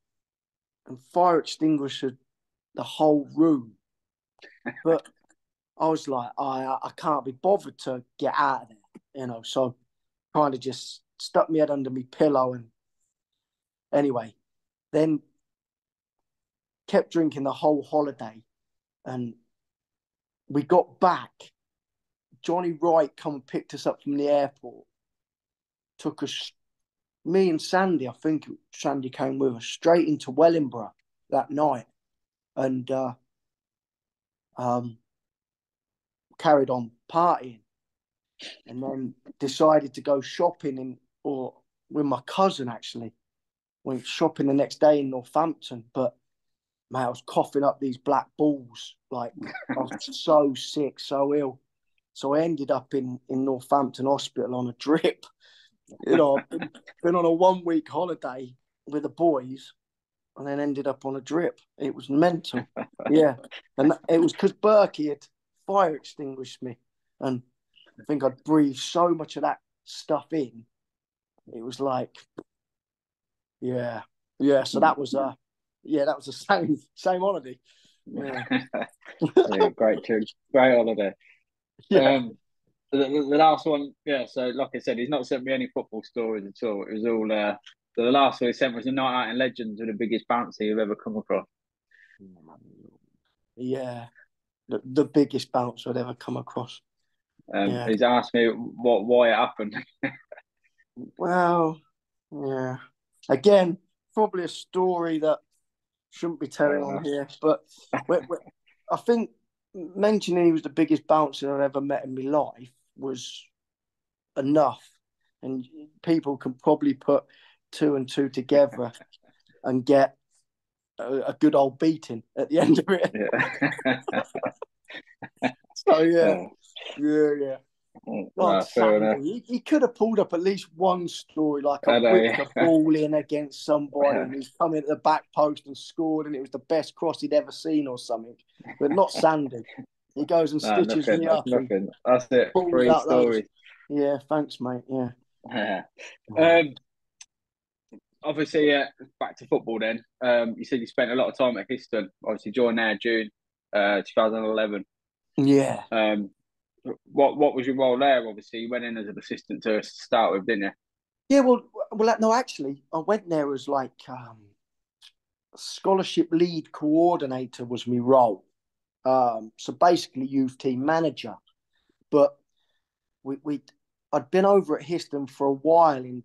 and fire extinguisher the whole room. But I was like, I can't be bothered to get out of there, so kind of just stuck my head under my pillow. And anyway, then kept drinking the whole holiday. And we got back. Jon Wright come and picked us up from the airport. Took us, me and Sandy, I think Sandy came with us, straight into Wellingborough that night. And carried on partying. And then decided to go shopping with my cousin, actually. Went shopping the next day in Northampton. But, mate, I was coughing up these black balls. Like, I was so sick, so ill. So I ended up in Northampton Hospital on a drip. Been on a 1 week holiday with the boys and then ended up on a drip. It was mental. Yeah. And it was because Berkey had fire extinguished me. And I think I'd breathed so much of that stuff in. It was like, yeah. So that was the same holiday. Yeah. Yeah, great holiday. Yeah. The last one, yeah. So, like I said, he's not sent me any football stories at all. It was all. The last one he sent was a night out in Legends with the biggest bouncer you've ever come across. Yeah, the biggest bouncer I'd ever come across. Yeah. He's asked me why it happened. Well, yeah. Again, probably a story that shouldn't be telling on here, but I think mentioning he was the biggest bouncer I've ever met in my life was enough, and people can probably put 2 and 2 together and get a good old beating at the end of it. Yeah. So yeah. No, Sandy, he could have pulled up at least one story, like I whipped a ball in against somebody and he's come in at the back post and scored and it was the best cross he'd ever seen or something. But not Sandy. He goes and stitches me up. Nothing. That's it. 3 stories. Yeah, thanks, mate. Yeah. Obviously, back to football then. You said you spent a lot of time at Histon. Obviously, joined there June 2011. Yeah. What was your role there? Obviously, you went in as an assistant to start with, didn't you? Yeah, well, no, actually, I went there as like scholarship lead coordinator was my role. So basically, youth team manager. But I'd been over at Histon for a while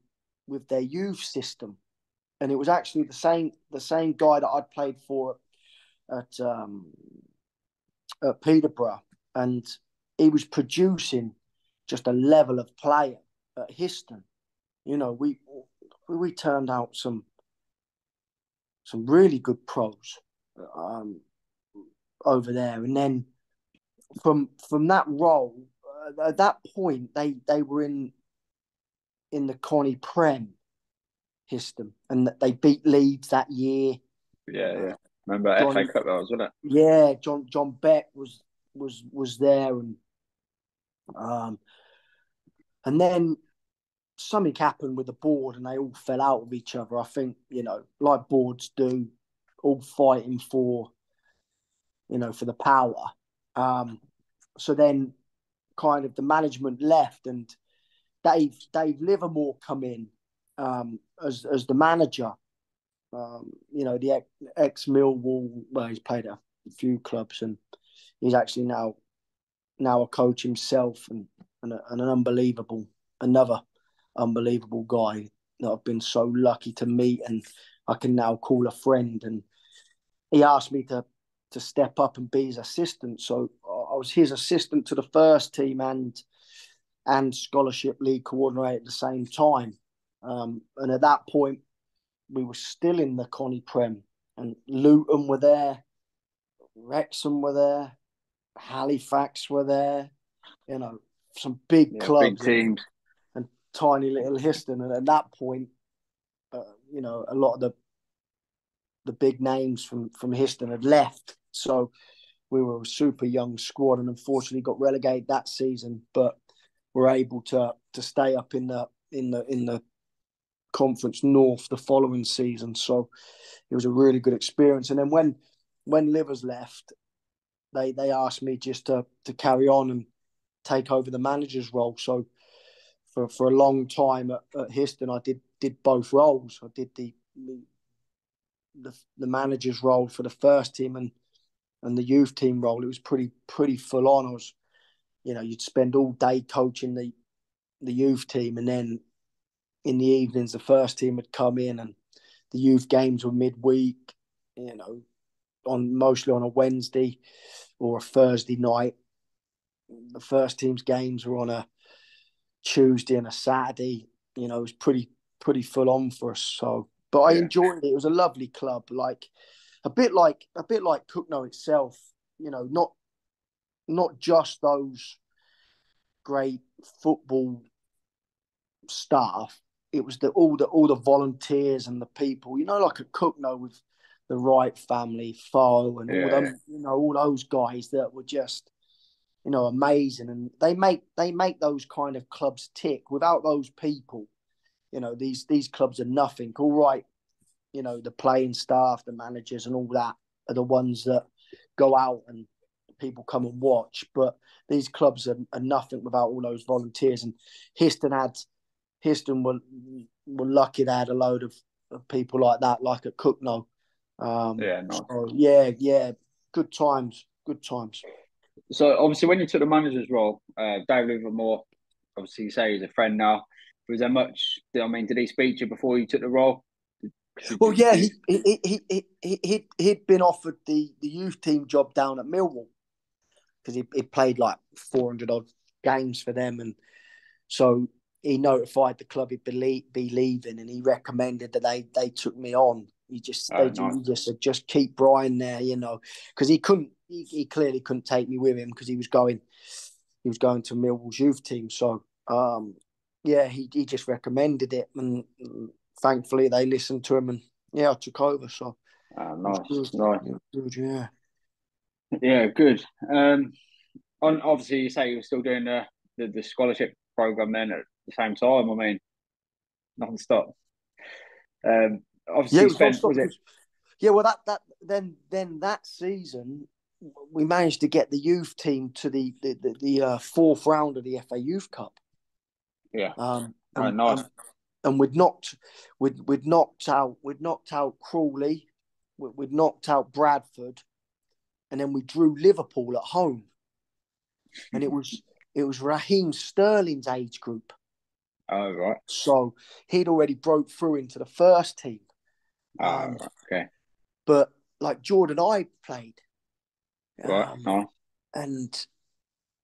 with their youth system, and it was actually the same guy that I'd played for at Peterborough, and he was producing just a level of player at Histon. We turned out some really good pros over there, and then from that role, at that point they were in the Connie Prem, Histon, and they beat Leeds that year. Yeah. Remember FA Cup that was, wasn't it? Yeah, John Beck was there, and then something happened with the board, and they all fell out with each other. I think like boards do, all fighting for the power. So then, kind of the management left, and Dave Livermore come in as the manager. The ex Millwall. Well, he's played at a few clubs, and he's actually now a coach himself, and another unbelievable guy that I've been so lucky to meet, and I can now call a friend. And he asked me to step up and be his assistant, so I was his assistant to the first team and scholarship league coordinator at the same time. And at that point, we were still in the Connie Prem, and Luton were there, Wrexham were there, Halifax were there, some big clubs, big teams, and tiny little Histon. And at that point, a lot of the big names from Histon had left, so we were a super young squad, and unfortunately got relegated that season, but were able to stay up in the Conference North the following season. So it was a really good experience. And then when when Livers left, they asked me just to carry on and take over the manager's role. So for a long time at Histon, I did both roles. I did the manager's role for the first team and the youth team role. It was pretty full on. I was, you'd spend all day coaching the youth team, and then in the evenings the first team would come in, and the youth games were midweek, mostly on a Wednesday or a Thursday night. The first team's games were on a Tuesday and a Saturday. It was pretty full on for us. So, but I enjoyed it. It was a lovely club, like a bit like Cogenhoe itself. Not just those great football staff. It was all the volunteers and the people. Like at Cogenhoe with the Wright family, Fo, and all them. All those guys that were just amazing, and they make those kind of clubs tick. Without those people, these clubs are nothing. All right, the playing staff, the managers, and all that are the ones that go out and people come and watch. But these clubs are nothing without all those volunteers. And Histon were lucky they had a load of people like that, like at Cogenhoe. Nice. So, good times. So obviously, when you took the manager's role, David Livermore, obviously you say he's a friend now. Was there much? Did he speak to you before you took the role? He'd been offered the youth team job down at Millwall because he played like 400 odd games for them, and so he notified the club he'd be leaving, and he recommended that they took me on. He just said, just keep Brian there, because he clearly couldn't take me with him because he was going to Millwall's youth team. So he just recommended it, and thankfully they listened to him, and I took over. So nice. Good. Yeah, good. Obviously you say you were still doing the scholarship program then at the same time. I mean, non-stop. Obviously, was it? Yeah, well, then that season we managed to get the youth team to the fourth round of the FA Youth Cup. Yeah. Nice. And we'd knocked out Crawley, we'd knocked out Bradford, and then we drew Liverpool at home, and it was Raheem Sterling's age group. Oh, right. So he'd already broke through into the first team. Okay. But like Jordan, I played. Right. And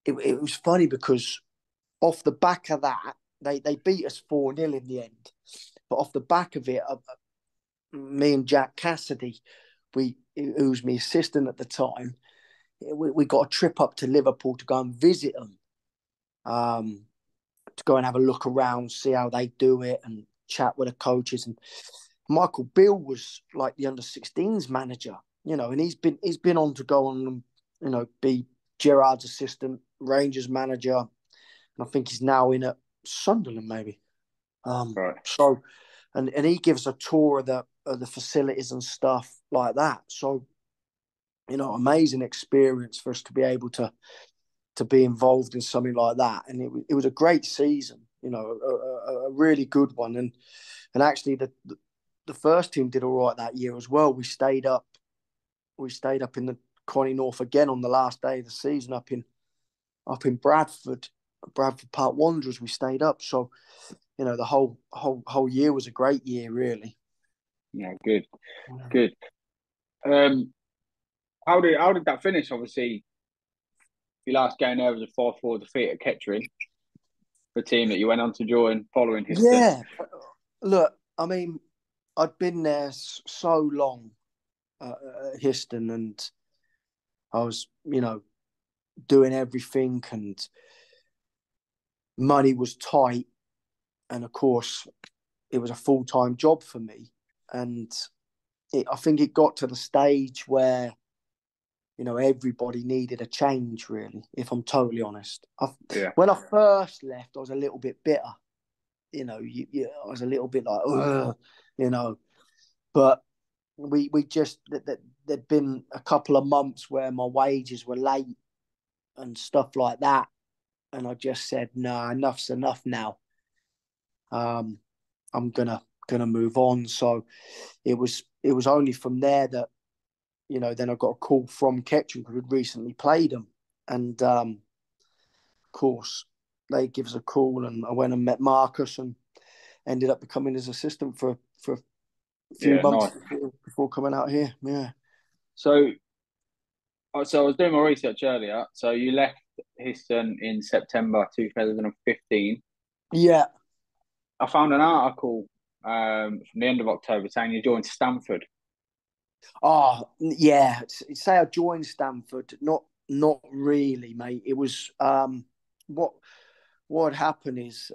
it was funny because off the back of that, they beat us 4-0 in the end. But off the back of it, me and Jack Cassidy, who was my assistant at the time, we got a trip up to Liverpool to go and visit them. To go and have a look around, see how they do it, and chat with the coaches. And Michael Beale was like the under-16s manager, and he's been on to go on and be Gerrard's assistant, Rangers manager, and I think he's now in at Sunderland maybe. Right. So, and he gives a tour of the facilities and stuff like that. So, amazing experience for us to be able to be involved in something like that. And it was a great season, a really good one. And actually the first team did all right that year as well. We stayed up in the Connie North again on the last day of the season up in Bradford Park Wanderers. We stayed up. So, the whole year was a great year, really. Yeah, good. How did that finish? Obviously, your last game there was a 4-4 defeat at Kettering, the team that you went on to join following Histon. Yeah, look, I mean, I'd been there so long at Histon, and I was, doing everything, and money was tight, and of course, it was a full-time job for me, and I think it got to the stage where everybody needed a change, really, if I'm totally honest. When I first left, I was a little bit bitter. I was a little bit like, but we just, there'd been a couple of months where my wages were late and stuff like that. And I just said, no, enough's enough now. I'm gonna move on. So it was only from there that, then I got a call from Kettering, who had recently played them. And of course, they give us a call, and I went and met Marcus and ended up becoming his assistant for a few months before coming out here. Yeah. So I was doing my research earlier. So you left Histon in September 2015. Yeah. I found an article from the end of October saying you joined Stanford. Oh, yeah. Say I joined Stanford. Not really, mate. It was what had happened is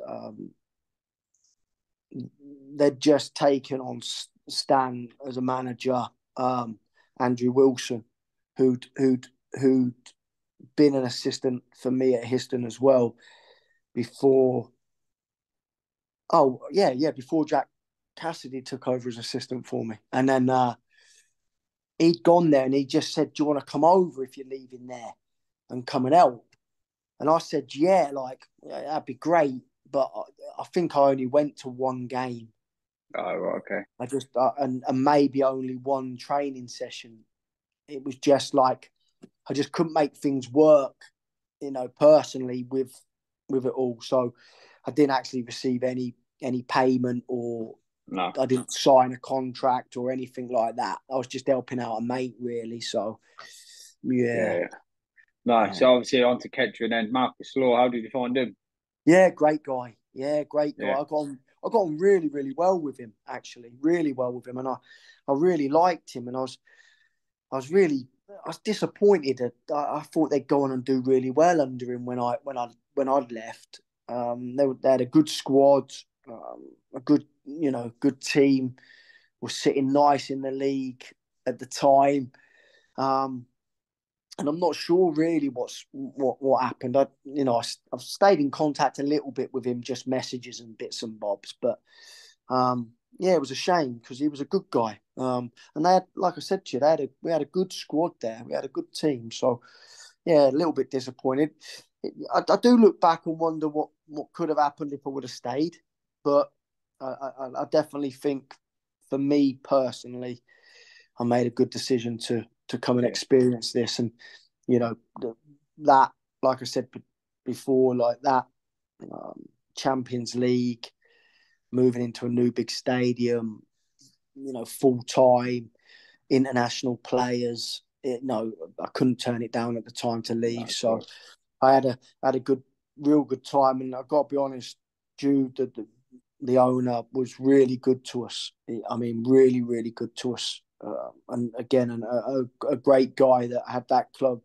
they'd just taken on Stan as a manager, Andrew Wilson, who'd been an assistant for me at Histon as well before. Oh yeah, before Jack Cassidy took over as assistant for me, and then he'd gone there and he just said, "Do you want to come over if you're leaving there and come and help?" And I said, "Yeah, that'd be great." But I think I only went to one game. Oh, right, okay. I just and maybe only one training session. It was just like I just couldn't make things work, personally with it all. So I didn't actually receive any payment, or no. I didn't sign a contract or anything like that. I was just helping out a mate, really. So yeah. No, so obviously on to Kettering and Marcus Law. How did you find him? Yeah, great guy. Yeah, great guy. Yeah. I got on really, really well with him, actually. Really well with him. And I really liked him. And I was disappointed that I thought they'd go on and do really well under him when I'd left. They had a good squad, a good good team. Was sitting nice in the league at the time, and I'm not sure really what happened. I've stayed in contact a little bit with him, just messages and bits and bobs, but yeah, it was a shame because he was a good guy. And they had, like I said to you, we had a good squad there. We had a good team. So yeah, a little bit disappointed. I do look back and wonder what could have happened if I would have stayed. But I definitely think, for me personally, I made a good decision to come and experience this. And that, like I said before, like that Champions League, moving into a new big stadium, full time, international players. I couldn't turn it down at the time to leave. So I had a real good time, and I've got to be honest, Jude, the owner, was really good to us. I mean, really, really good to us. And again, a great guy that had that club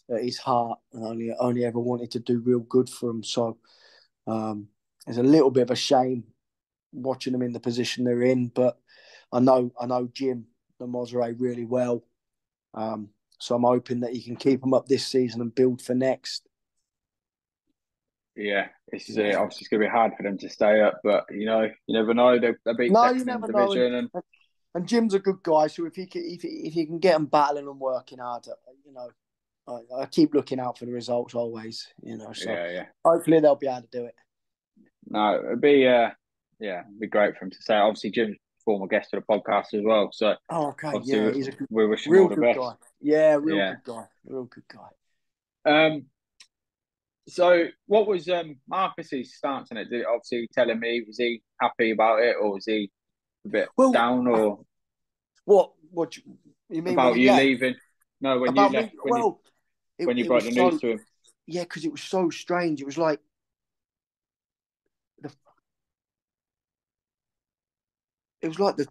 at his heart, and only ever wanted to do real good for him. So it's a little bit of a shame watching them in the position they're in, but I know Jim the Mosere really well. So I'm hoping that he can keep them up this season and build for next. Yeah, it's obviously going to be hard for them to stay up, but you never know. They beat second in division, and Jim's a good guy. So if he can get them battling and working hard, I keep looking out for the results always. So hopefully they'll be able to do it. No, it'd be great for him to stay. Obviously, Jim's former guest of the podcast as well. So okay, yeah, he's we wish him real all the good best. Guy. Yeah, good guy, real good guy. So what was Marcus's stance on it? Obviously, telling me, was he happy about it, or was he a bit down, or what you mean about you leaving? No, when you left. When you brought the news to him. Yeah, because it was so strange. It was like the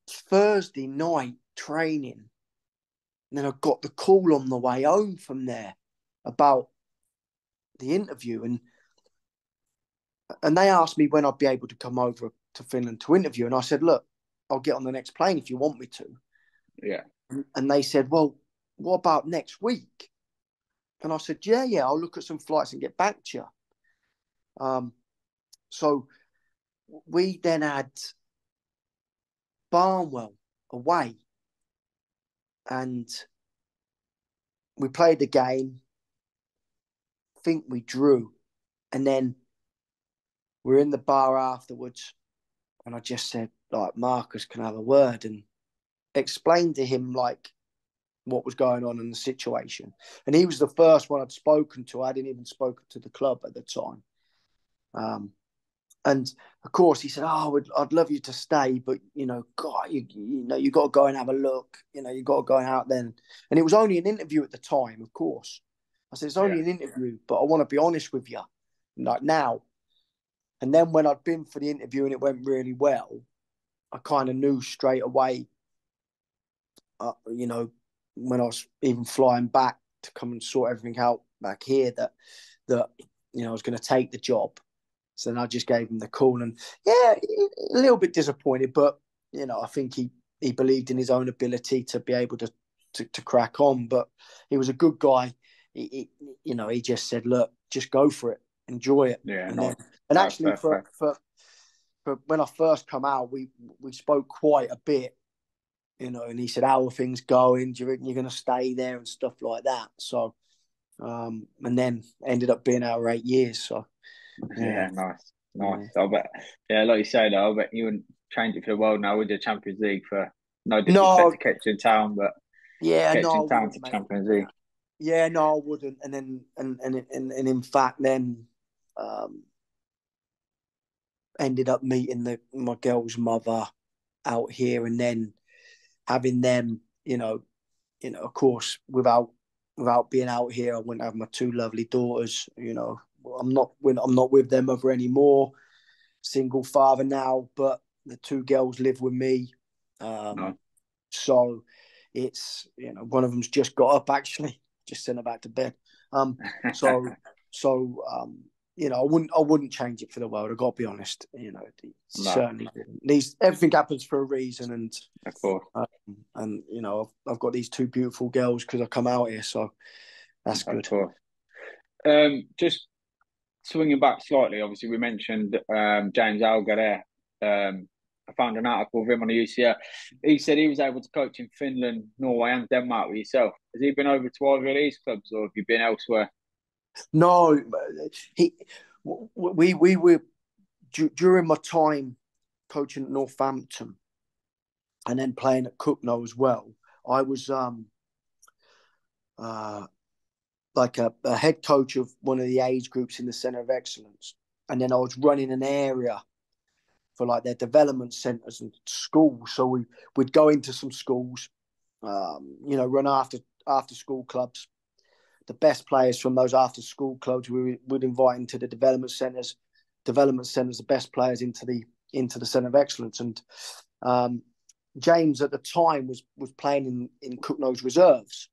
Thursday night training, and then I got the call on the way home from there about the interview, and they asked me when I'd be able to come over to Finland to interview, and I said, "Look, I'll get on the next plane if you want me to." Yeah. And they said, "Well, what about next week?" And I said, "Yeah, I'll look at some flights and get back to you." So we then had Barnwell away, and we played the game. I think we drew, and then we're in the bar afterwards, and I just said, like, Marcus, can I have a word? And explained to him, like, what was going on in the situation. And he was the first one I'd spoken to. I hadn't even spoken to the club at the time. And of course he said, "Oh, I'd love you to stay, but God, you got to go and have a look. You got to go out then." And it was only an interview at the time, of course. I said, "It's only an interview, but I want to be honest with you, like now." And then when I'd been for the interview and it went really well, I kind of knew straight away, when I was even flying back to come and sort everything out back here, that I was going to take the job. So then I just gave him the call, and a little bit disappointed, but I think he believed in his own ability to be able to crack on. But he was a good guy. He just said, "Look, just go for it, enjoy it." Yeah, and actually, for when I first come out, we spoke quite a bit, and he said, "How are things going? Do you reckon you're going to stay there?" and stuff like that. So, and then ended up being out 8 years. So. Yeah, nice. I bet. Yeah, like you say, though, I bet you wouldn't change it for the world now with the Champions League. For no disrespect to Kettering Town, but Kettering Town to Champions League. Yeah, no, I wouldn't. And then, and in fact, then ended up meeting my girl's mother out here, and then having them, of course, without being out here, I wouldn't have my 2 lovely daughters. I'm not with their mother anymore. Single father now, but the 2 girls live with me. So it's one of them's just got up, actually, just sent her back to bed. I wouldn't change it for the world. I got to be honest. Certainly everything happens for a reason, and of course. I've got these 2 beautiful girls because I come out here, so that's good. Of course. Just swinging back slightly, obviously we mentioned James Alger there. I found an article of him on the UCL. He said he was able to coach in Finland, Norway, and Denmark with yourself. Has he been over to either of these clubs, or have you been elsewhere? No, we were during my time coaching at Northampton and then playing at Cogenhoe as well. I was like a head coach of one of the age groups in the Centre of Excellence, and then I was running an area for like their development centres and schools. So we'd go into some schools, run after school clubs. The best players from those after school clubs we would invite into the development centres. Development centres, the best players into the Centre of Excellence. And James at the time was playing in Cogenhoe's reserves.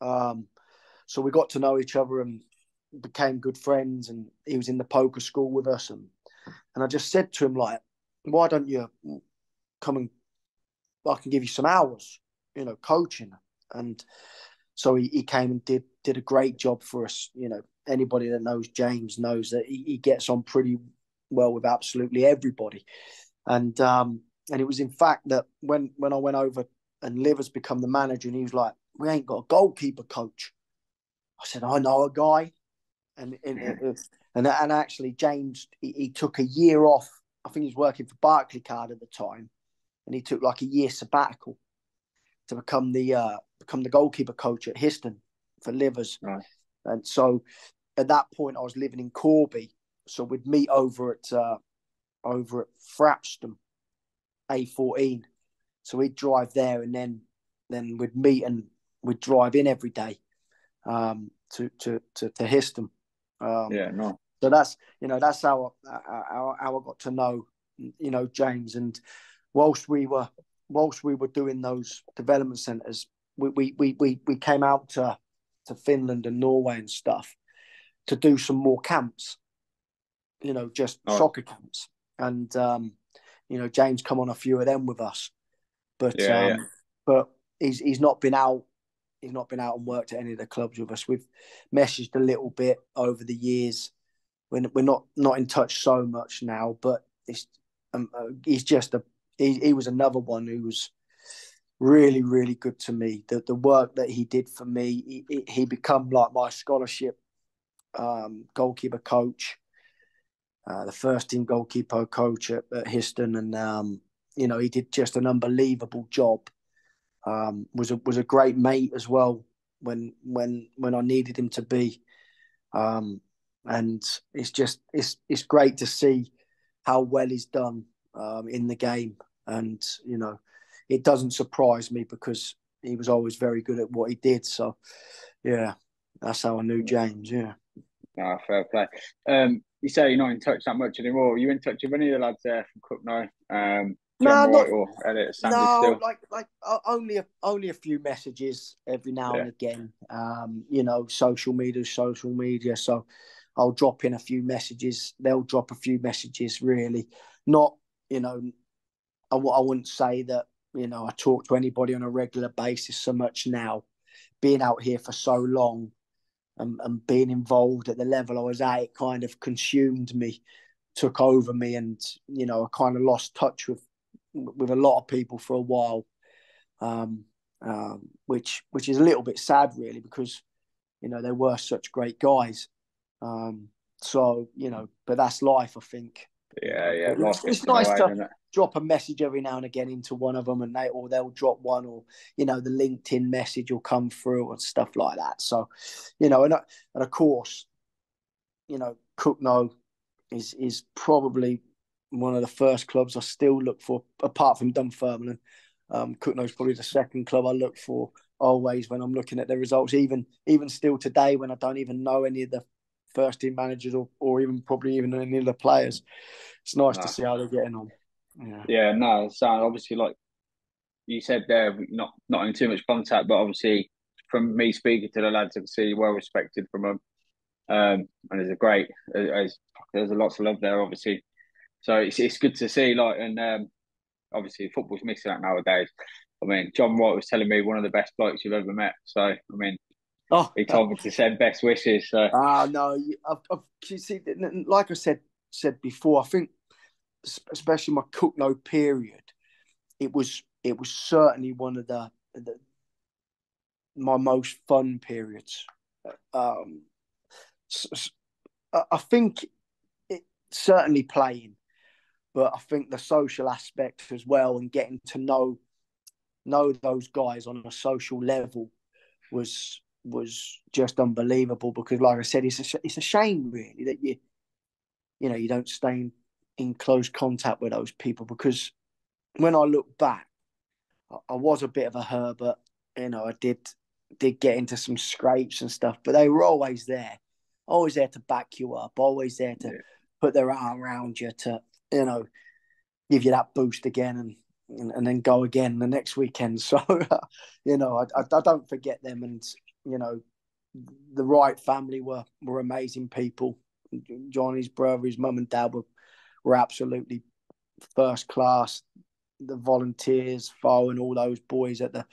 So we got to know each other and became good friends. And he was in the poker school with us. And I just said to him, like, "Why don't you come and I can give you some hours, coaching?" And so he came and did a great job for us. Anybody that knows James knows that he gets on pretty well with absolutely everybody. And it was in fact that when I went over and Liv has become the manager, and he was like, "We ain't got a goalkeeper coach." I said, "I know a guy." And actually James, he took a year off. I think he was working for Barclaycard at the time, and he took like a year sabbatical to become the goalkeeper coach at Histon for Livers. Nice. And so at that point I was living in Corby, so we'd meet over at Frapston A14. So we'd drive there, and then we'd meet and we'd drive in every day to Histon. No. So that's how I got to know James. And whilst we were doing those development centres, we came out to Finland and Norway and stuff to do some more camps, just soccer camps. And James come on a few of them with us, but he's not been out. He's not been out and worked at any of the clubs with us. We've messaged a little bit over the years. We're not in touch so much now, but he's just he was another one who was really, really good to me. The work that he did for me, he become like my scholarship goalkeeper coach, the first team goalkeeper coach at Histon, and he did just an unbelievable job. Was a great mate as well when I needed him to be. And it's great to see how well he's done in the game, and it doesn't surprise me because he was always very good at what he did. So yeah, that's how I knew James. Yeah. No, fair play. You say you're not in touch that much anymore. Are you in touch with any of the lads there from Cookno? Jon No, Wright not or Elliot Sandy no. still? Like only a few messages every now Yeah, and again. Social media. So I'll drop in a few messages. They'll drop a few messages. Really, not I wouldn't say that I talk to anybody on a regular basis so much now. Being out here for so long and being involved at the level I was at, it kind of consumed me, took over me, and I kind of lost touch with a lot of people for a while, which is a little bit sad, really, because they were such great guys. But that's life, I think. yeah. But Life it's gets in the nice way, to doesn't it? drop a message every now and again into one of them, and they'll drop one, or the LinkedIn message will come through and stuff like that. So, and of course, Cookno is probably one of the first clubs I still look for, apart from Dunfermline. Cookno is probably the second club I look for always when I'm looking at the results. Even still today, when I don't even know any of the first team managers or even probably even any of the players, it's nice to No. see how they're getting on. Yeah, no. So obviously, like you said there, not in too much contact, but obviously from me speaking to the lads, I can see well respected from them. And there's a lot of love there, obviously. So it's good to see, like, and obviously football's missing that nowadays. I mean, Jon Wright was telling me one of the best blokes you've ever met. So I mean, Oh, he told me to send best wishes. So no, you see, like I said before, I think especially my Cookno period, it was certainly one of my most fun periods. Um, I think it certainly playing, but I think the social aspect as well, and getting to know those guys on a social level was just unbelievable. Because, like I said, it's a shame really that you don't stay in close contact with those people, because when I look back, I was a bit of a Herbert. I did get into some scrapes and stuff, but they were always there to back you up, always there to put their arm around you to give you that boost again and then go again the next weekend. So I don't forget them, and the Wright family were amazing people. Johnny's brother, his mum and dad were absolutely first class. The volunteers, Fo, and all those boys at the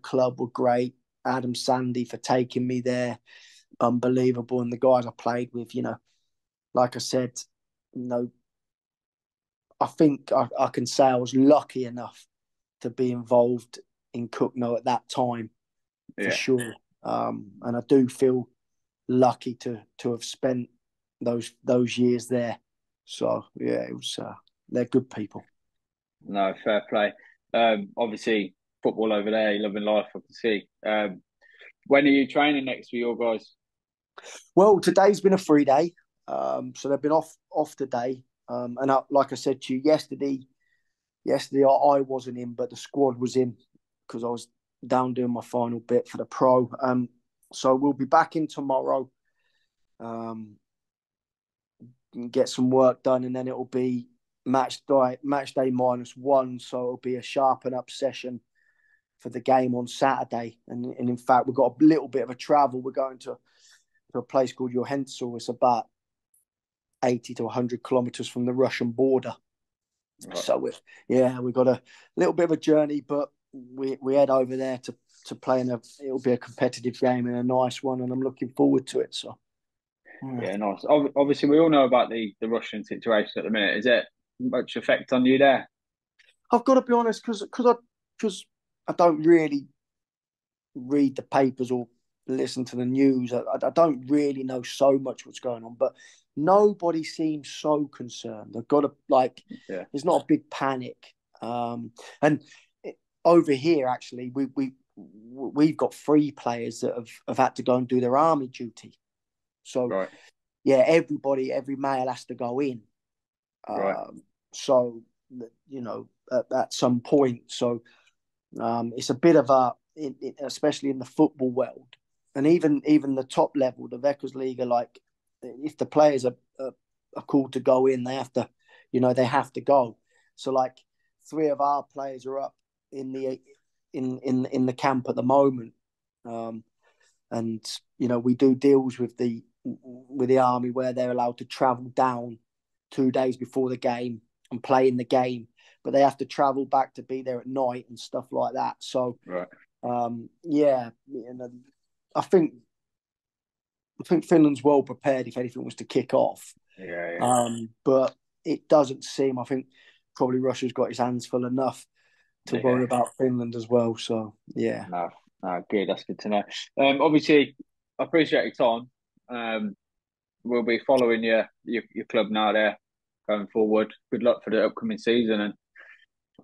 club were great. Adam Sandy for taking me there, unbelievable. And the guys I played with, like I said, I think I can say I was lucky enough to be involved in Cookno at that time, for sure. And I do feel lucky to have spent those years there. So yeah, it was. They're good people. no, fair play. Obviously football over there, you're loving life. I can see. When are you training next for your guys? Well, today's been a free day, so they've been off today. Like I said to you yesterday, I wasn't in, but the squad was in because I was down doing my final bit for the pro. So we'll be back in tomorrow, get some work done, and then it'll be match day -1. So it'll be a sharpen up session for the game on Saturday. And in fact, we've got a little bit of a travel. We're going to a place called Joensuu. It's about 80 to 100 kilometers from the Russian border. Right. So we've got a little bit of a journey, but we head over there to play it'll be a competitive game and a nice one, and I'm looking forward to it. So yeah, nice. Obviously, we all know about the Russian situation at the minute. Is it much effect on you there? I've got to be honest, because I don't really read the papers or listen to the news. I don't really know so much what's going on, but nobody seems so concerned. They've got there's not a big panic. And over here, actually, we've got 3 players that have had to go and do their army duty. So, right. yeah, every male has to go in. Right. So, at some point. So, it's a bit of especially in the football world, and even the top level, the Veckelsliga, like if the players are called to go in, they have to, they have to go. So like 3 of our players are up in the camp at the moment, and we do deals with the army where they're allowed to travel down 2 days before the game and play in the game, but they have to travel back to be there at night and stuff like that. So, right. I think Finland's well prepared if anything was to kick off. Yeah. But it doesn't seem. I think probably Russia's got his hands full enough to worry about Finland as well. So yeah. No, good. That's good to know. Obviously, I appreciate your time. We'll be following your club now there going forward. Good luck for the upcoming season, and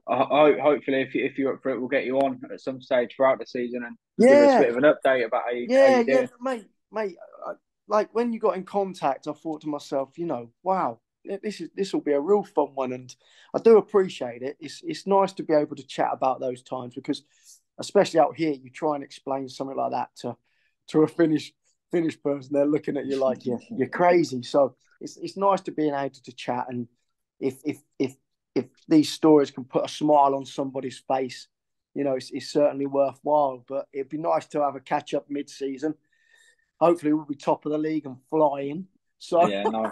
hopefully, if you're up for it, we'll get you on at some stage throughout the season and give us a bit of an update about how you doing. Mate. Like when you got in contact, I thought to myself, wow, this will be a real fun one, and I do appreciate it. It's nice to be able to chat about those times, because especially out here, you try and explain something like that to a Finnish person, they're looking at you like you're crazy. So it's nice to be able to chat, and if these stories can put a smile on somebody's face, it's certainly worthwhile. But it'd be nice to have a catch up mid-season. Hopefully, we'll be top of the league and flying. So yeah, no.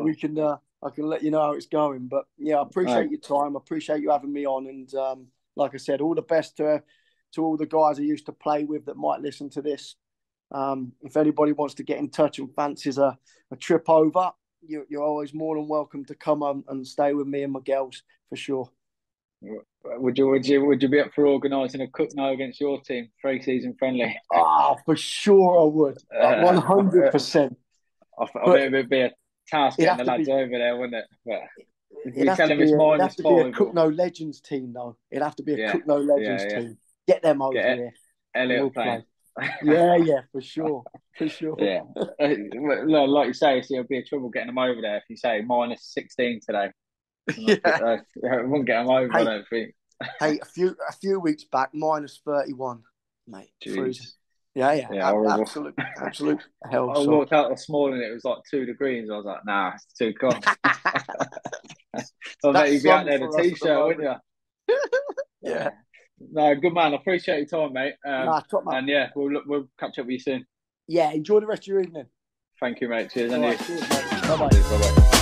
We can. I can let you know how it's going. But yeah, I appreciate your time. I appreciate you having me on. And like I said, all the best to all the guys I used to play with that might listen to this. If anybody wants to get in touch and fancies a trip over, you're always more than welcome to come on and stay with me and Magal for sure. Would you be up for organising a Cogenhoe against your team, pre-season friendly? For sure I would. 100%. I think it'd be a task getting the lads over there, wouldn't it? But if you tell them it's -5, it'd have to be a Cogenhoe Legends team, though. It'd have to be a Cogenhoe Legends team. Get them over here. Elliot playing. Yeah, for sure. Yeah, like you say, it'll be a trouble getting them over there if you say -16 today. I won't get them over. I don't think. Hey, a few weeks back, -31, mate. Freezing. Yeah. Absolute hell. I walked out this morning, it was like 2 degrees. I was like, nah, it's too cold. I bet you'd be out there in a t-shirt, wouldn't you? Yeah. No, good man. I appreciate your time, mate. Top man. And yeah, we'll catch up with you soon. Yeah, enjoy the rest of your evening. Thank you, mate. Cheers. All and right, you. Cheers, mate. Bye-bye. Bye-bye.